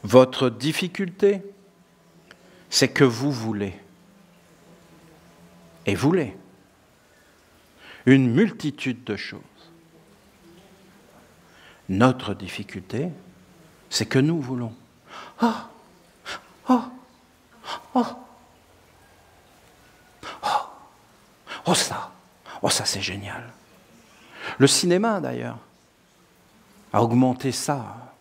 Votre difficulté, c'est que vous voulez. Et voulez. Une multitude de choses. Notre difficulté, c'est que nous voulons. Oh, oh, oh, oh, ça c'est génial. Le cinéma d'ailleurs a augmenté ça.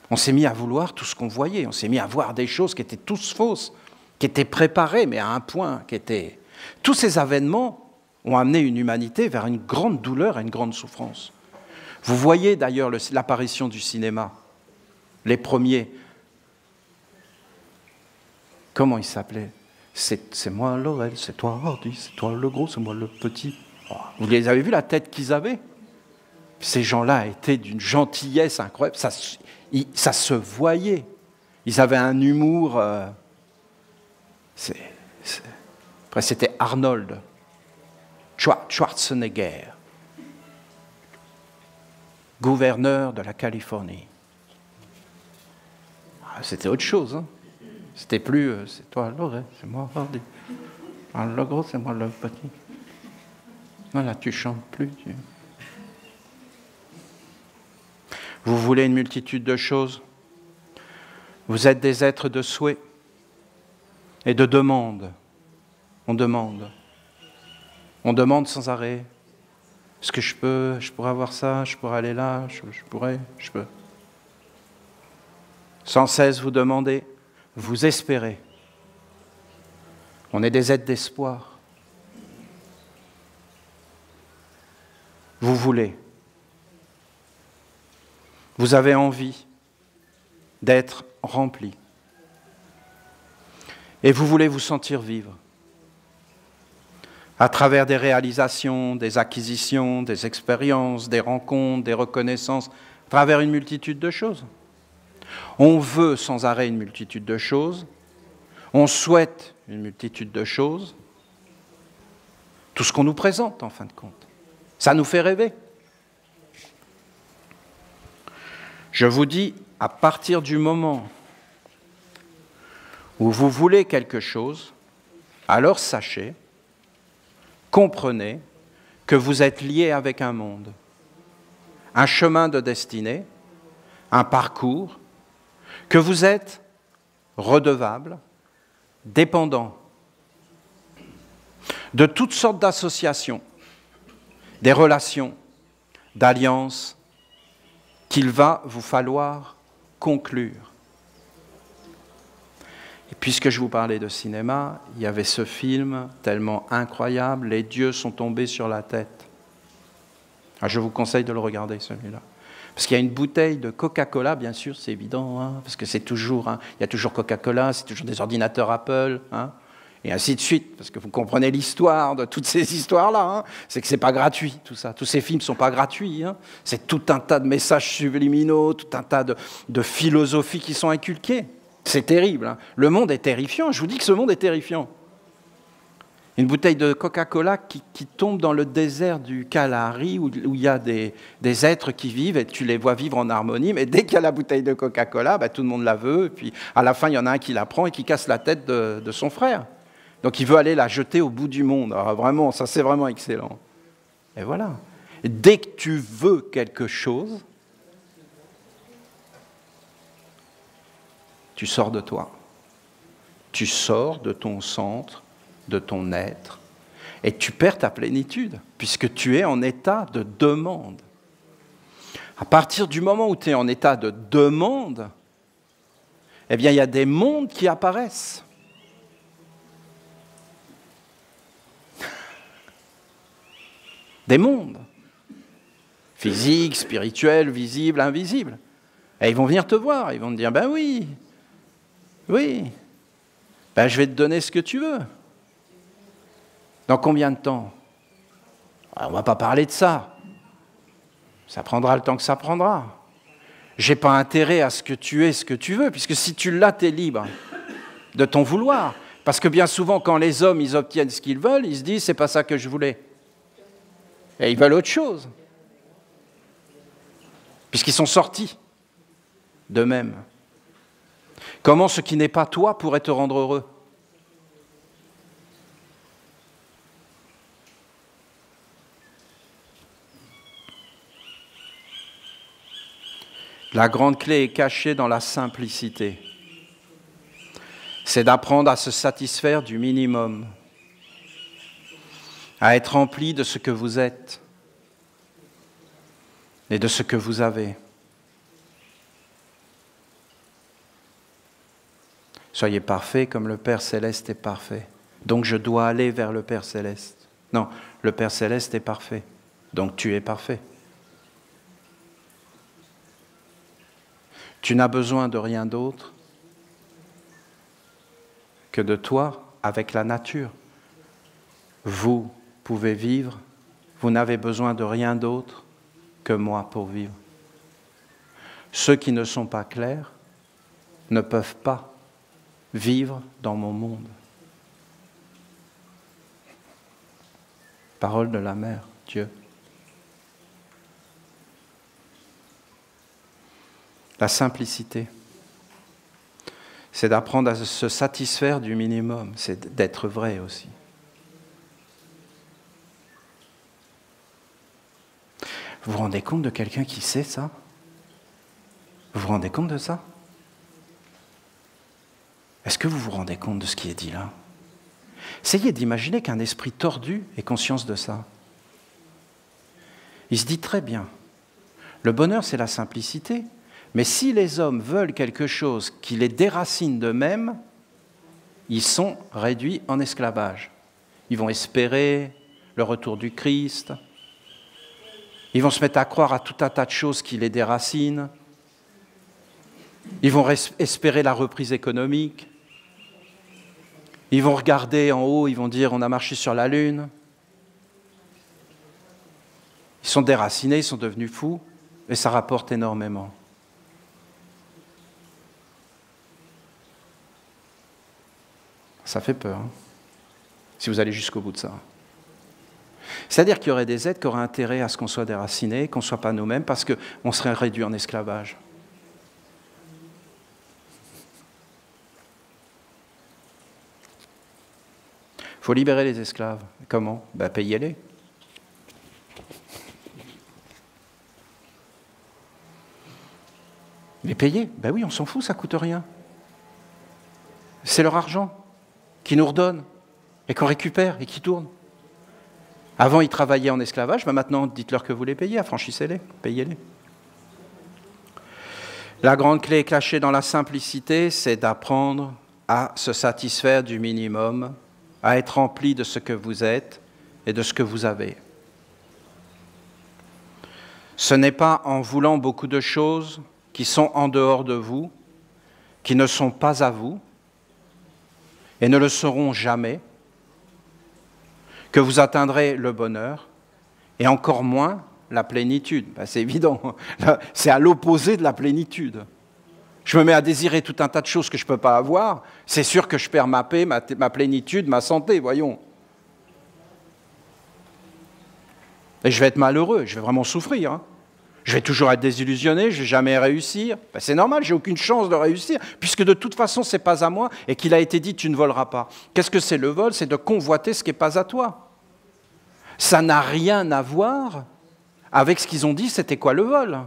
On s'est mis à vouloir tout ce qu'on voyait, on s'est mis à voir des choses qui étaient tous fausses, qui étaient préparées, mais à un point qui était... Tous ces événements ont amené une humanité vers une grande douleur et une grande souffrance. Vous voyez d'ailleurs l'apparition du cinéma, les premiers. Comment ils s'appelaient ? C'est moi Laurel, c'est toi Hardy, c'est toi le gros, c'est moi le petit. Oh, vous les avez vus la tête qu'ils avaient ? Ces gens-là étaient d'une gentillesse incroyable, ça se voyait. Ils avaient un humour... Après, c'était Arnold Schwarzenegger, gouverneur de la Californie. C'était autre chose. Hein. C'était plus... c'est toi le vrai, c'est moi le gros, c'est moi le petit. Voilà, tu chantes plus. Vous voulez une multitude de choses. Vous êtes des êtres de souhait et de demande. On demande. On demande sans arrêt. Est-ce que je pourrais avoir ça, je pourrais aller là, je peux. Sans cesse vous demandez, vous espérez. On est des êtres d'espoir. Vous voulez. Vous avez envie d'être rempli. Et vous voulez vous sentir vivre. À travers des réalisations, des acquisitions, des expériences, des rencontres, des reconnaissances, à travers une multitude de choses. On veut sans arrêt une multitude de choses, on souhaite une multitude de choses, tout ce qu'on nous présente en fin de compte. Ça nous fait rêver. Je vous dis, à partir du moment où vous voulez quelque chose, alors sachez, comprenez que vous êtes lié avec un monde, un chemin de destinée, un parcours, que vous êtes redevable, dépendant de toutes sortes d'associations, des relations, d'alliances qu'il va vous falloir conclure. Et puisque je vous parlais de cinéma, il y avait ce film tellement incroyable, Les dieux sont tombés sur la tête. Ah, je vous conseille de le regarder, celui-là. Parce qu'il y a une bouteille de Coca-Cola, bien sûr, c'est évident, hein, parce que c'est toujours, hein, il y a toujours Coca-Cola, c'est toujours des ordinateurs Apple, hein, et ainsi de suite, parce que vous comprenez l'histoire de toutes ces histoires-là, hein, c'est que c'est pas gratuit, tout ça. Tous ces films sont pas gratuits, hein, c'est tout un tas de messages subliminaux, tout un tas de philosophies qui sont inculquées. C'est terrible, hein. Le monde est terrifiant, je vous dis que ce monde est terrifiant. Une bouteille de Coca-Cola qui tombe dans le désert du Kalahari où il y a des êtres qui vivent et tu les vois vivre en harmonie, mais dès qu'il y a la bouteille de Coca-Cola, tout le monde la veut, et puis à la fin, il y en a un qui la prend et qui casse la tête de son frère. Donc il veut aller la jeter au bout du monde. Alors vraiment, ça c'est vraiment excellent. Et voilà. Et dès que tu veux quelque chose, tu sors de toi. Tu sors de ton centre, de ton être, et tu perds ta plénitude, puisque tu es en état de demande. À partir du moment où tu es en état de demande, eh bien, il y a des mondes qui apparaissent. Des mondes. Physiques, spirituels, visibles, invisibles. Et ils vont venir te voir, ils vont te dire, ben oui, ben je vais te donner ce que tu veux. Dans combien de temps? On ne va pas parler de ça. Ça prendra le temps que ça prendra. Je n'ai pas intérêt à ce que tu aies ce que tu veux, puisque si tu l'as, tu es libre de ton vouloir. Parce que bien souvent, quand les hommes ils obtiennent ce qu'ils veulent, ils se disent « c'est pas ça que je voulais ». Et ils veulent autre chose. Puisqu'ils sont sortis d'eux-mêmes. Comment ce qui n'est pas toi pourrait te rendre heureux? La grande clé est cachée dans la simplicité. C'est d'apprendre à se satisfaire du minimum, à être rempli de ce que vous êtes et de ce que vous avez. Soyez parfaits comme le Père Céleste est parfait. Donc je dois aller vers le Père Céleste. Non, le Père Céleste est parfait. Donc tu es parfait. Tu n'as besoin de rien d'autre que de toi avec la nature. Vous pouvez vivre, vous n'avez besoin de rien d'autre que moi pour vivre. Ceux qui ne sont pas clairs ne peuvent pas vivre dans mon monde. Parole de la Mère, Dieu. La simplicité, c'est d'apprendre à se satisfaire du minimum, c'est d'être vrai aussi. Vous vous rendez compte de quelqu'un qui sait ça? Vous vous rendez compte de ça? Est-ce que vous vous rendez compte de ce qui est dit là? Essayez d'imaginer qu'un esprit tordu ait conscience de ça. Il se dit très bien, le bonheur c'est la simplicité, mais si les hommes veulent quelque chose qui les déracine d'eux-mêmes, ils sont réduits en esclavage. Ils vont espérer le retour du Christ, ils vont se mettre à croire à tout un tas de choses qui les déracinent, ils vont espérer la reprise économique, ils vont regarder en haut, ils vont dire on a marché sur la lune. Ils sont déracinés, ils sont devenus fous, et ça rapporte énormément. Ça fait peur, hein, si vous allez jusqu'au bout de ça. C'est-à-dire qu'il y aurait des êtres qui auraient intérêt à ce qu'on soit déracinés, qu'on ne soit pas nous-mêmes, parce qu'on serait réduit en esclavage. Il faut libérer les esclaves. Comment? Payez-les. Les payer? Oui, on s'en fout, ça ne coûte rien. C'est leur argent qui nous redonne et qu'on récupère et qui tourne. Avant, ils travaillaient en esclavage, maintenant, dites-leur que vous les payez, affranchissez-les, payez-les. La grande clé cachée dans la simplicité, c'est d'apprendre à se satisfaire du minimum, à être rempli de ce que vous êtes et de ce que vous avez. Ce n'est pas en voulant beaucoup de choses qui sont en dehors de vous, qui ne sont pas à vous, et ne le seront jamais, que vous atteindrez le bonheur, et encore moins la plénitude. C'est évident, c'est à l'opposé de la plénitude. Je me mets à désirer tout un tas de choses que je ne peux pas avoir, c'est sûr que je perds ma paix, ma plénitude, ma santé, voyons. Et je vais être malheureux, je vais vraiment souffrir. Hein. Je vais toujours être désillusionné, je ne vais jamais réussir. C'est normal, je n'ai aucune chance de réussir, puisque de toute façon, ce n'est pas à moi, et qu'il a été dit, tu ne voleras pas. Qu'est-ce que c'est le vol? C'est de convoiter ce qui n'est pas à toi. Ça n'a rien à voir avec ce qu'ils ont dit, c'était quoi le vol?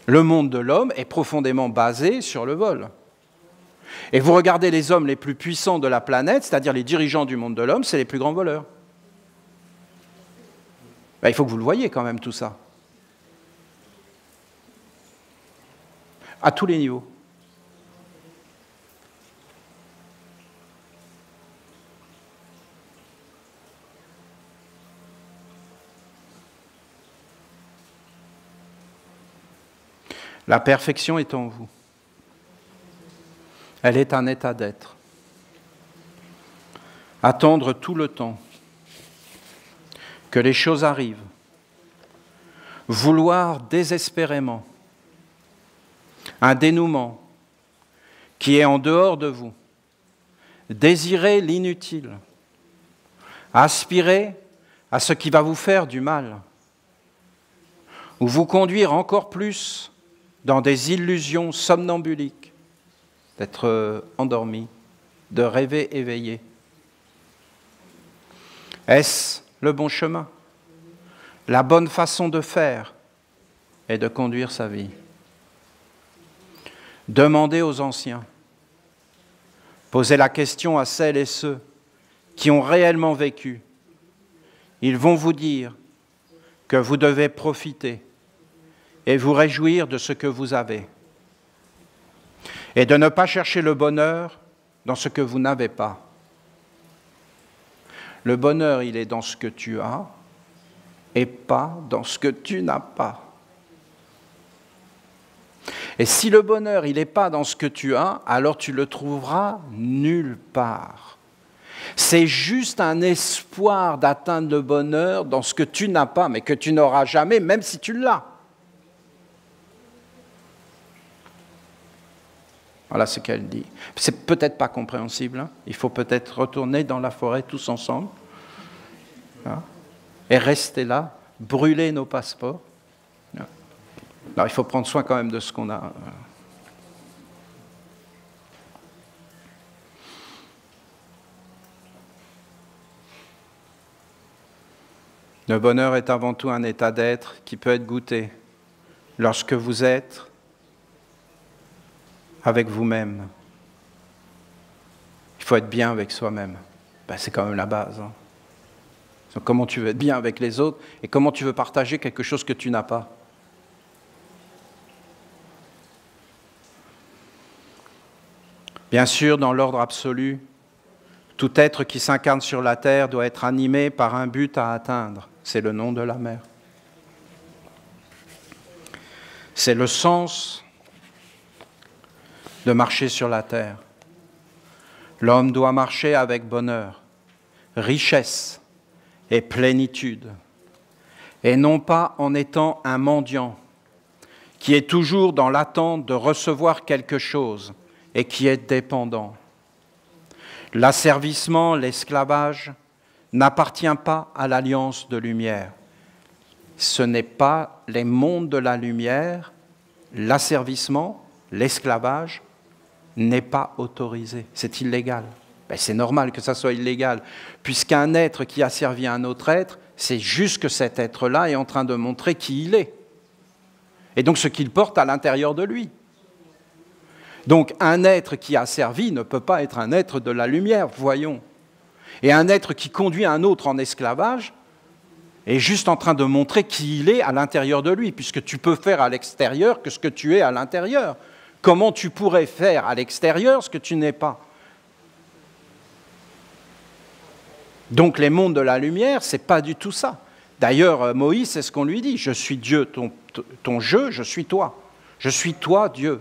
Le monde de l'homme est profondément basé sur le vol. Et vous regardez les hommes les plus puissants de la planète, c'est-à-dire les dirigeants du monde de l'homme, c'est les plus grands voleurs. Il faut que vous le voyiez quand même tout ça. À tous les niveaux. La perfection est en vous. Elle est un état d'être. Attendre tout le temps que les choses arrivent. Vouloir désespérément un dénouement qui est en dehors de vous. Désirer l'inutile. Aspirer à ce qui va vous faire du mal. Ou vous conduire encore plus dans des illusions somnambuliques, d'être endormi, de rêver éveillé. Est-ce le bon chemin? La bonne façon de faire et de conduire sa vie? Demandez aux anciens, posez la question à celles et ceux qui ont réellement vécu. Ils vont vous dire que vous devez profiter et vous réjouir de ce que vous avez. Et de ne pas chercher le bonheur dans ce que vous n'avez pas. Le bonheur, il est dans ce que tu as et pas dans ce que tu n'as pas. Et si le bonheur, il n'est pas dans ce que tu as, alors tu le trouveras nulle part. C'est juste un espoir d'atteindre le bonheur dans ce que tu n'as pas, mais que tu n'auras jamais, même si tu l'as. Voilà ce qu'elle dit. C'est peut-être pas compréhensible. Hein. Il faut peut-être retourner dans la forêt tous ensemble. Hein, et rester là, brûler nos passeports. Alors il faut prendre soin quand même de ce qu'on a. Le bonheur est avant tout un état d'être qui peut être goûté lorsque vous êtes avec vous-même. Il faut être bien avec soi-même. Ben, c'est quand même la base. Hein. Donc, comment tu veux être bien avec les autres et comment tu veux partager quelque chose que tu n'as pas. Bien sûr, dans l'ordre absolu, tout être qui s'incarne sur la terre doit être animé par un but à atteindre. C'est le nom de la mer. C'est le sens de marcher sur la terre. L'homme doit marcher avec bonheur, richesse et plénitude, et non pas en étant un mendiant qui est toujours dans l'attente de recevoir quelque chose et qui est dépendant. L'asservissement, l'esclavage n'appartient pas à l'alliance de lumière. Ce n'est pas les mondes de la lumière, l'asservissement, l'esclavage n'est pas autorisé, c'est illégal. Ben, c'est normal que ça soit illégal, puisqu'un être qui a servi un autre être, c'est juste que cet être-là est en train de montrer qui il est, et donc ce qu'il porte à l'intérieur de lui. Donc un être qui a servi ne peut pas être un être de la lumière, voyons. Et un être qui conduit un autre en esclavage est juste en train de montrer qui il est à l'intérieur de lui, puisque tu peux faire à l'extérieur que ce que tu es à l'intérieur. Comment tu pourrais faire à l'extérieur ce que tu n'es pas? Donc les mondes de la lumière, ce n'est pas du tout ça. D'ailleurs, Moïse, c'est ce qu'on lui dit. Je suis Dieu, ton jeu, je suis toi. Je suis toi, Dieu,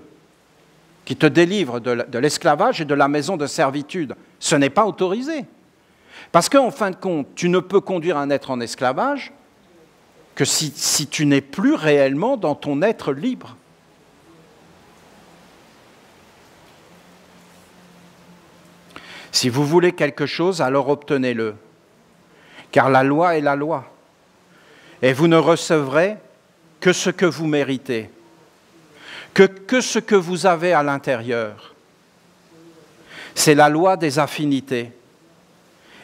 qui te délivre de l'esclavage et de la maison de servitude. Ce n'est pas autorisé. Parce qu'en fin de compte, tu ne peux conduire un être en esclavage que si tu n'es plus réellement dans ton être libre. Si vous voulez quelque chose, alors obtenez-le. Car la loi est la loi. Et vous ne recevrez que ce que vous méritez, que ce que vous avez à l'intérieur. C'est la loi des affinités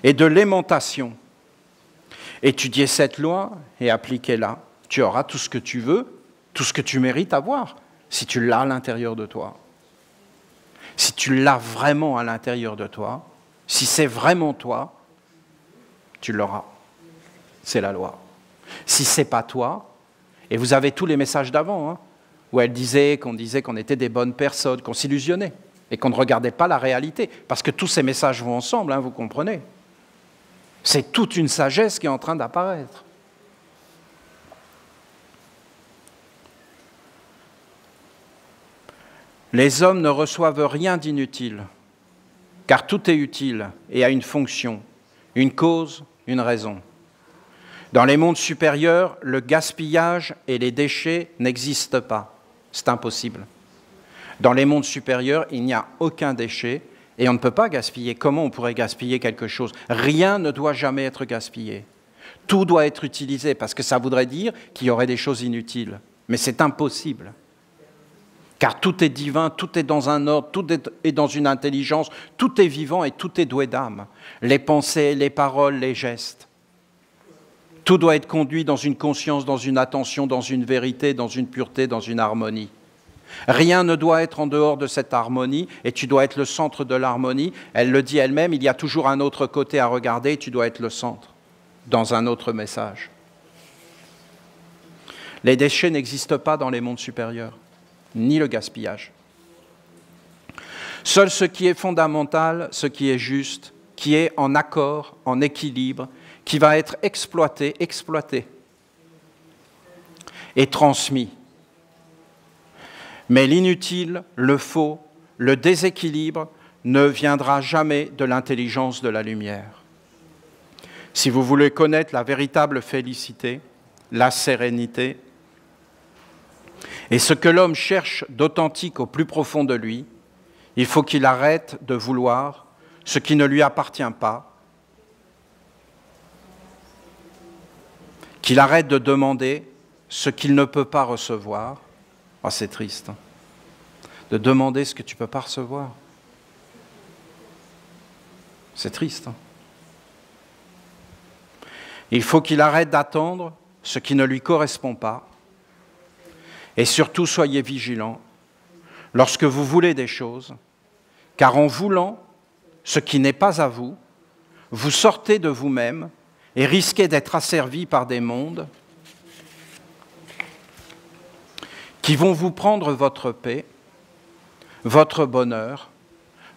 et de l'aimantation. Étudiez cette loi et appliquez-la. Tu auras tout ce que tu veux, tout ce que tu mérites avoir, si tu l'as à l'intérieur de toi. Si tu l'as vraiment à l'intérieur de toi, si c'est vraiment toi, tu l'auras. C'est la loi. Si ce n'est pas toi, et vous avez tous les messages d'avant, hein, où elle disait qu'on était des bonnes personnes, qu'on s'illusionnait, et qu'on ne regardait pas la réalité. Parce que tous ces messages vont ensemble, hein, vous comprenez. C'est toute une sagesse qui est en train d'apparaître. Les hommes ne reçoivent rien d'inutile, car tout est utile et a une fonction, une cause, une raison. Dans les mondes supérieurs, le gaspillage et les déchets n'existent pas. C'est impossible. Dans les mondes supérieurs, il n'y a aucun déchet et on ne peut pas gaspiller. Comment on pourrait gaspiller quelque chose? Rien ne doit jamais être gaspillé. Tout doit être utilisé parce que ça voudrait dire qu'il y aurait des choses inutiles. Mais c'est impossible. Car tout est divin, tout est dans un ordre, tout est dans une intelligence, tout est vivant et tout est doué d'âme. Les pensées, les paroles, les gestes. Tout doit être conduit dans une conscience, dans une attention, dans une vérité, dans une pureté, dans une harmonie. Rien ne doit être en dehors de cette harmonie et tu dois être le centre de l'harmonie. Elle le dit elle-même, il y a toujours un autre côté à regarder et tu dois être le centre dans un autre message. Les déchets n'existent pas dans les mondes supérieurs, ni le gaspillage. Seul ce qui est fondamental, ce qui est juste, qui est en accord, en équilibre, qui va être exploité et transmis. Mais l'inutile, le faux, le déséquilibre, ne viendra jamais de l'intelligence de la lumière. Si vous voulez connaître la véritable félicité, la sérénité, et ce que l'homme cherche d'authentique au plus profond de lui, il faut qu'il arrête de vouloir ce qui ne lui appartient pas, qu'il arrête de demander ce qu'il ne peut pas recevoir. Oh, c'est triste, hein, de demander ce que tu ne peux pas recevoir. C'est triste. Hein. Il faut qu'il arrête d'attendre ce qui ne lui correspond pas. Et surtout, soyez vigilants lorsque vous voulez des choses, car en voulant ce qui n'est pas à vous, vous sortez de vous-même et risquez d'être asservis par des mondes qui vont vous prendre votre paix, votre bonheur,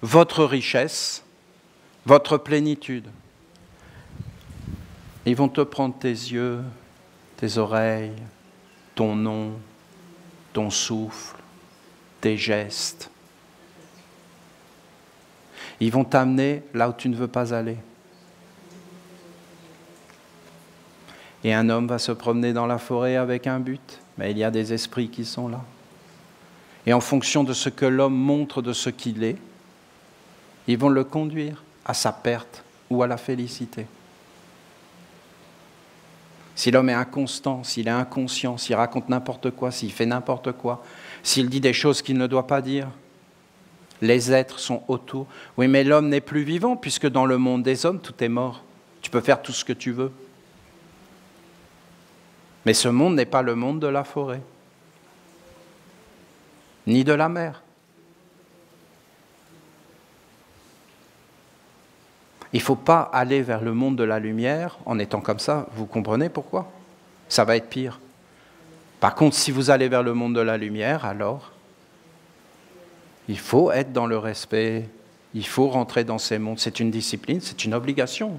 votre richesse, votre plénitude. Ils vont te prendre tes yeux, tes oreilles, ton nom, ton souffle, tes gestes. Ils vont t'amener là où tu ne veux pas aller. Et un homme va se promener dans la forêt avec un but, mais il y a des esprits qui sont là. Et en fonction de ce que l'homme montre de ce qu'il est, ils vont le conduire à sa perte ou à la félicité. Si l'homme est inconstant, s'il est inconscient, s'il raconte n'importe quoi, s'il fait n'importe quoi, s'il dit des choses qu'il ne doit pas dire, les êtres sont autour. Oui, mais l'homme n'est plus vivant, puisque dans le monde des hommes, tout est mort. Tu peux faire tout ce que tu veux. Mais ce monde n'est pas le monde de la forêt, ni de la mer. Il ne faut pas aller vers le monde de la lumière en étant comme ça. Vous comprenez pourquoi? Ça va être pire. Par contre, si vous allez vers le monde de la lumière, alors, il faut être dans le respect, il faut rentrer dans ces mondes. C'est une discipline, c'est une obligation.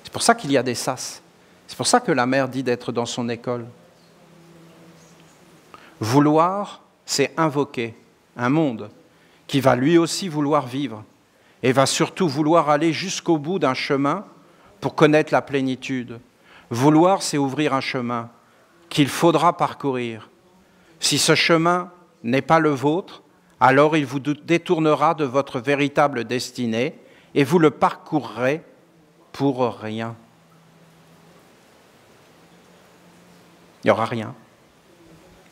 C'est pour ça qu'il y a des sas. C'est pour ça que la mère dit d'être dans son école. Vouloir, c'est invoquer un monde qui va lui aussi vouloir vivre et va surtout vouloir aller jusqu'au bout d'un chemin pour connaître la plénitude. Vouloir, c'est ouvrir un chemin qu'il faudra parcourir. Si ce chemin n'est pas le vôtre, alors il vous détournera de votre véritable destinée et vous le parcourrez pour rien. Il n'y aura rien.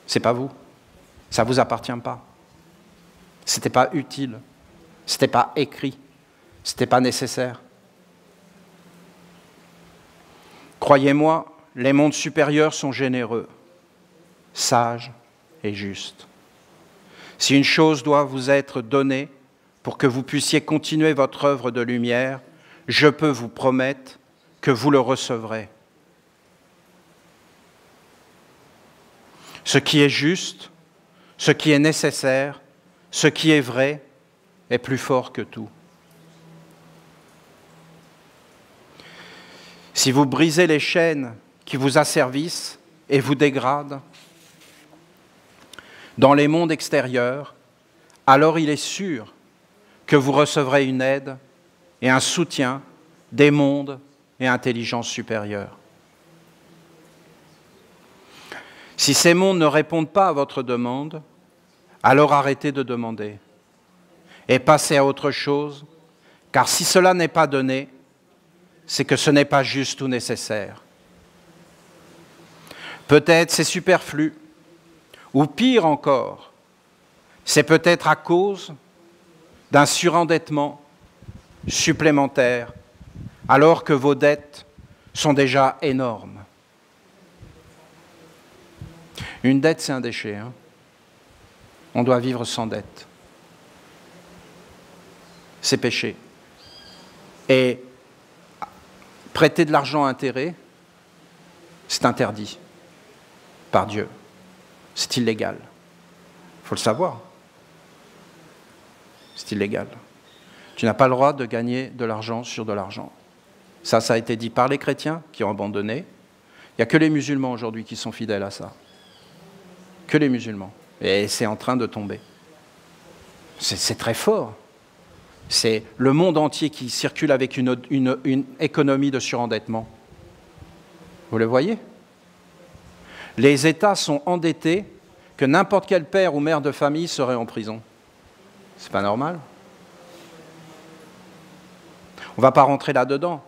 Ce n'est pas vous. Ça ne vous appartient pas. Ce n'était pas utile. Ce n'était pas écrit. Ce n'était pas nécessaire. Croyez-moi, les mondes supérieurs sont généreux, sages et justes. Si une chose doit vous être donnée pour que vous puissiez continuer votre œuvre de lumière, je peux vous promettre que vous le recevrez. Ce qui est juste, ce qui est nécessaire, ce qui est vrai, est plus fort que tout. Si vous brisez les chaînes qui vous asservissent et vous dégradent dans les mondes extérieurs, alors il est sûr que vous recevrez une aide et un soutien des mondes et intelligences supérieures. Si ces mondes ne répondent pas à votre demande, alors arrêtez de demander et passez à autre chose, car si cela n'est pas donné, c'est que ce n'est pas juste ou nécessaire. Peut-être c'est superflu, ou pire encore, c'est peut-être à cause d'un surendettement supplémentaire, alors que vos dettes sont déjà énormes. Une dette, c'est un déchet. Hein. On doit vivre sans dette. C'est péché. Et prêter de l'argent à intérêt, c'est interdit par Dieu. C'est illégal. Il faut le savoir. C'est illégal. Tu n'as pas le droit de gagner de l'argent sur de l'argent. Ça a été dit par les chrétiens qui ont abandonné. Il n'y a que les musulmans aujourd'hui qui sont fidèles à ça. Que les musulmans. Et c'est en train de tomber. C'est très fort. C'est le monde entier qui circule avec une économie de surendettement. Vous le voyez? Les États sont endettés que n'importe quel père ou mère de famille serait en prison. C'est pas normal. On ne va pas rentrer là-dedans.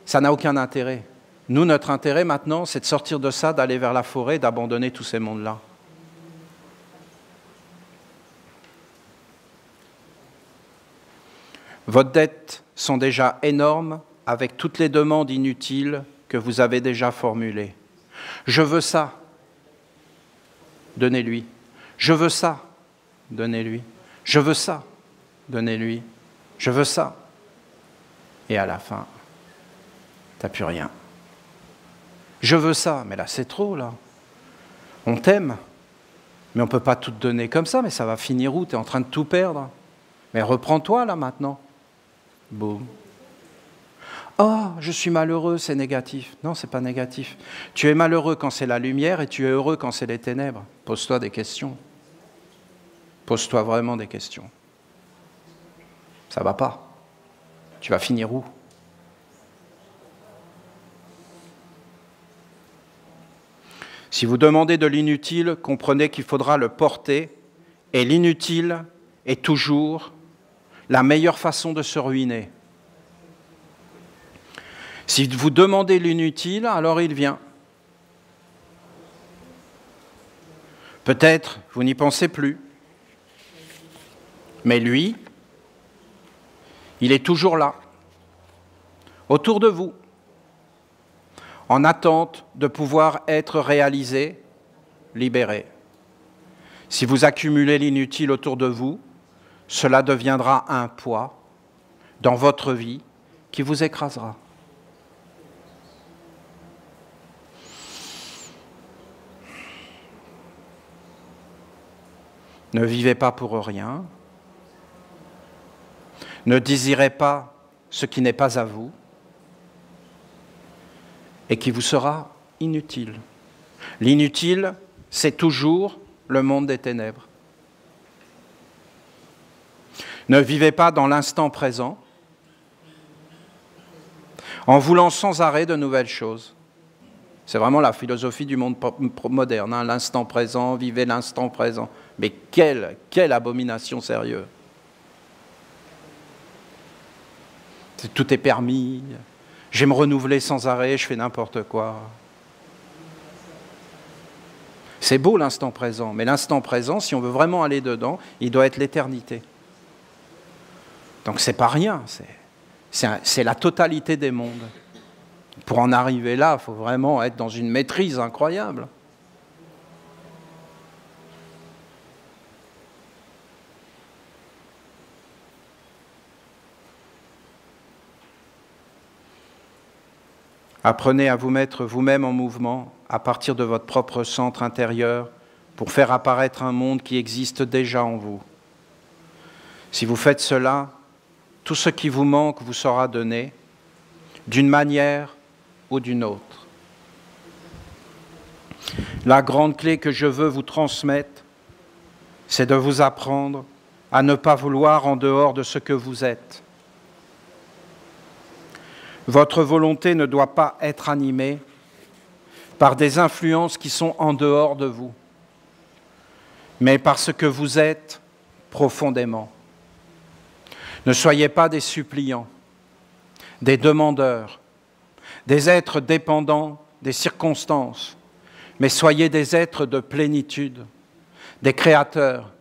Ça n'a aucun intérêt. Nous, notre intérêt maintenant, c'est de sortir de ça, d'aller vers la forêt, d'abandonner tous ces mondes-là. Vos dettes sont déjà énormes avec toutes les demandes inutiles que vous avez déjà formulées. Je veux ça, donnez-lui. Je veux ça, donnez-lui. Je veux ça, donnez-lui. Je veux ça. Et à la fin, t'as plus rien. Je veux ça, mais là c'est trop, là. On t'aime, mais on ne peut pas tout te donner comme ça, mais ça va finir où? Tu es en train de tout perdre. Mais reprends-toi là maintenant. Boum. Oh, je suis malheureux, c'est négatif. Non, c'est pas négatif. Tu es malheureux quand c'est la lumière et tu es heureux quand c'est les ténèbres. Pose-toi des questions. Pose-toi vraiment des questions. Ça va pas. Tu vas finir où? Si vous demandez de l'inutile, comprenez qu'il faudra le porter, et l'inutile est toujours la meilleure façon de se ruiner. Si vous demandez l'inutile, alors il vient. Peut-être vous n'y pensez plus, mais lui, il est toujours là, autour de vous, en attente de pouvoir être réalisé, libéré. Si vous accumulez l'inutile autour de vous, cela deviendra un poids dans votre vie qui vous écrasera. Ne vivez pas pour rien. Ne désirez pas ce qui n'est pas à vous et qui vous sera inutile. L'inutile, c'est toujours le monde des ténèbres. Ne vivez pas dans l'instant présent en voulant sans arrêt de nouvelles choses. C'est vraiment la philosophie du monde moderne, hein, l'instant présent, vivez l'instant présent. Mais quelle abomination sérieuse! Tout est permis, je vais me renouveler sans arrêt, je fais n'importe quoi. C'est beau l'instant présent, mais l'instant présent, si on veut vraiment aller dedans, il doit être l'éternité. Donc c'est pas rien, c'est la totalité des mondes. Pour en arriver là, il faut vraiment être dans une maîtrise incroyable. Apprenez à vous mettre vous-même en mouvement à partir de votre propre centre intérieur pour faire apparaître un monde qui existe déjà en vous. Si vous faites cela, tout ce qui vous manque vous sera donné d'une manière ou d'une autre. La grande clé que je veux vous transmettre, c'est de vous apprendre à ne pas vouloir en dehors de ce que vous êtes. Votre volonté ne doit pas être animée par des influences qui sont en dehors de vous, mais par ce que vous êtes profondément. Ne soyez pas des suppliants, des demandeurs, des êtres dépendants des circonstances, mais soyez des êtres de plénitude, des créateurs,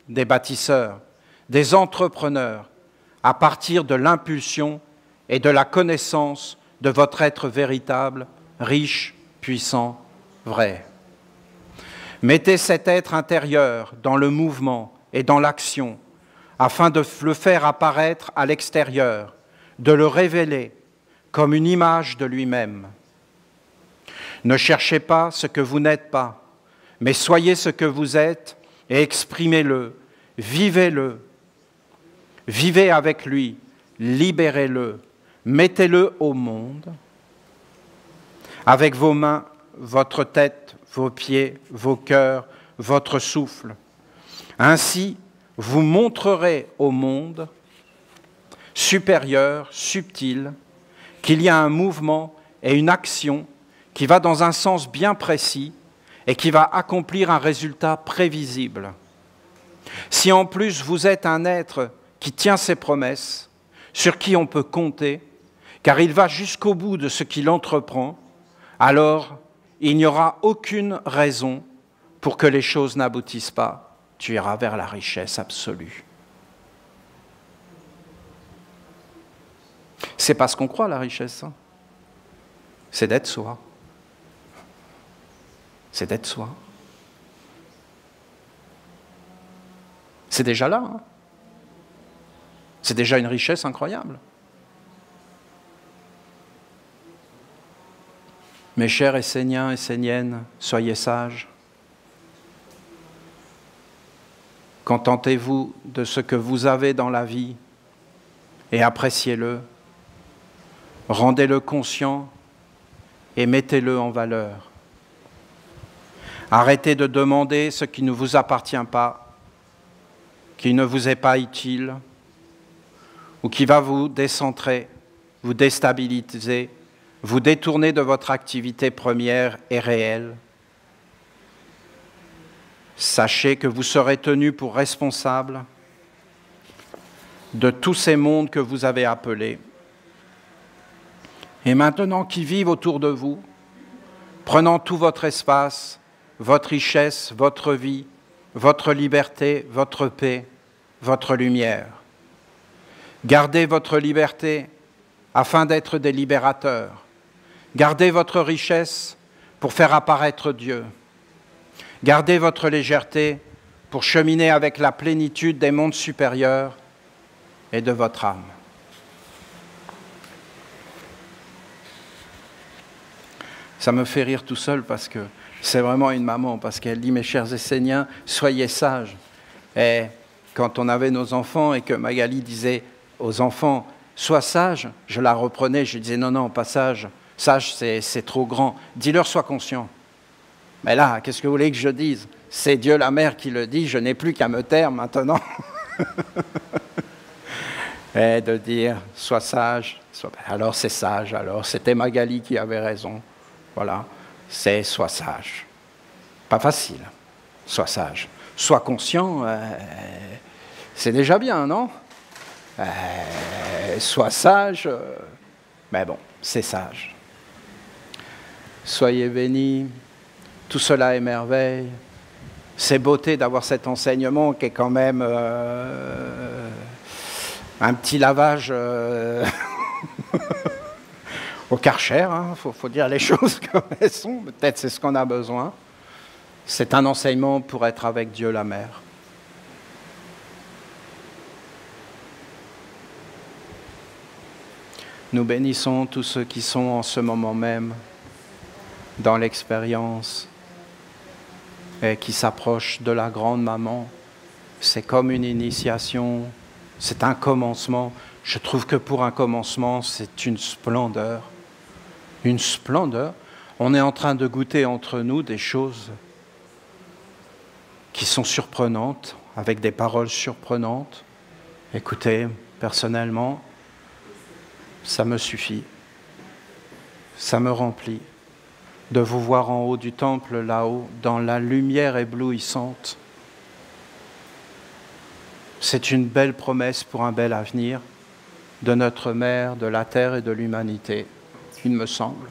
des bâtisseurs, des entrepreneurs, à partir de l'impulsion et de la connaissance de votre être véritable, riche, puissant, vrai. Mettez cet être intérieur dans le mouvement et dans l'action, afin de le faire apparaître à l'extérieur, de le révéler comme une image de lui-même. Ne cherchez pas ce que vous n'êtes pas, mais soyez ce que vous êtes et exprimez-le, vivez-le. Vivez avec lui, libérez-le, mettez-le au monde, avec vos mains, votre tête, vos pieds, vos cœurs, votre souffle. Ainsi, vous montrerez au monde supérieur, subtil, qu'il y a un mouvement et une action qui va dans un sens bien précis et qui va accomplir un résultat prévisible. Si en plus vous êtes un être qui tient ses promesses, sur qui on peut compter, car il va jusqu'au bout de ce qu'il entreprend, alors il n'y aura aucune raison pour que les choses n'aboutissent pas. Tu iras vers la richesse absolue. C'est pas ce qu'on croit, la richesse. Hein. C'est d'être soi. C'est d'être soi. C'est déjà là. Hein. C'est déjà une richesse incroyable. Mes chers Esséniens et Esséniennes, soyez sages. Contentez-vous de ce que vous avez dans la vie et appréciez-le. Rendez-le conscient et mettez-le en valeur. Arrêtez de demander ce qui ne vous appartient pas, qui ne vous est pas utile, ou qui va vous décentrer, vous déstabiliser, vous détourner de votre activité première et réelle. Sachez que vous serez tenu pour responsable de tous ces mondes que vous avez appelés. Et maintenant qui vivent autour de vous, prenant tout votre espace, votre richesse, votre vie, votre liberté, votre paix, votre lumière. Gardez votre liberté afin d'être des libérateurs. Gardez votre richesse pour faire apparaître Dieu. Gardez votre légèreté pour cheminer avec la plénitude des mondes supérieurs et de votre âme. Ça me fait rire tout seul parce que c'est vraiment une maman, parce qu'elle dit « Mes chers Esséniens, soyez sages ». Et quand on avait nos enfants et que Magali disait aux enfants « Sois sage », je la reprenais, je disais « Non, non, pas sage, sage c'est trop grand, dis-leur sois conscient ». Mais là, qu'est-ce que vous voulez que je dise? C'est Dieu la mère qui le dit, je n'ai plus qu'à me taire maintenant. Et de dire « Sois sage », alors c'est sage, alors c'était Magali qui avait raison. Voilà, c'est « Sois sage ». Pas facile, « Sois sage ». Sois conscient, c'est déjà bien, non? Sois sage, mais bon, c'est sage. Soyez bénis, tout cela est merveille. C'est beauté d'avoir cet enseignement qui est quand même un petit lavage au Karcher, hein. Faut dire les choses comme elles sont, peut-être c'est ce qu'on a besoin. C'est un enseignement pour être avec Dieu la Mère. Nous bénissons tous ceux qui sont en ce moment même dans l'expérience et qui s'approchent de la grande maman. C'est comme une initiation, c'est un commencement. Je trouve que pour un commencement, c'est une splendeur. Une splendeur. On est en train de goûter entre nous des choses qui sont surprenantes, avec des paroles surprenantes. Écoutez, personnellement, ça me suffit. Ça me remplit de vous voir en haut du temple, là-haut, dans la lumière éblouissante. C'est une belle promesse pour un bel avenir de notre mère, de la terre et de l'humanité, il me semble.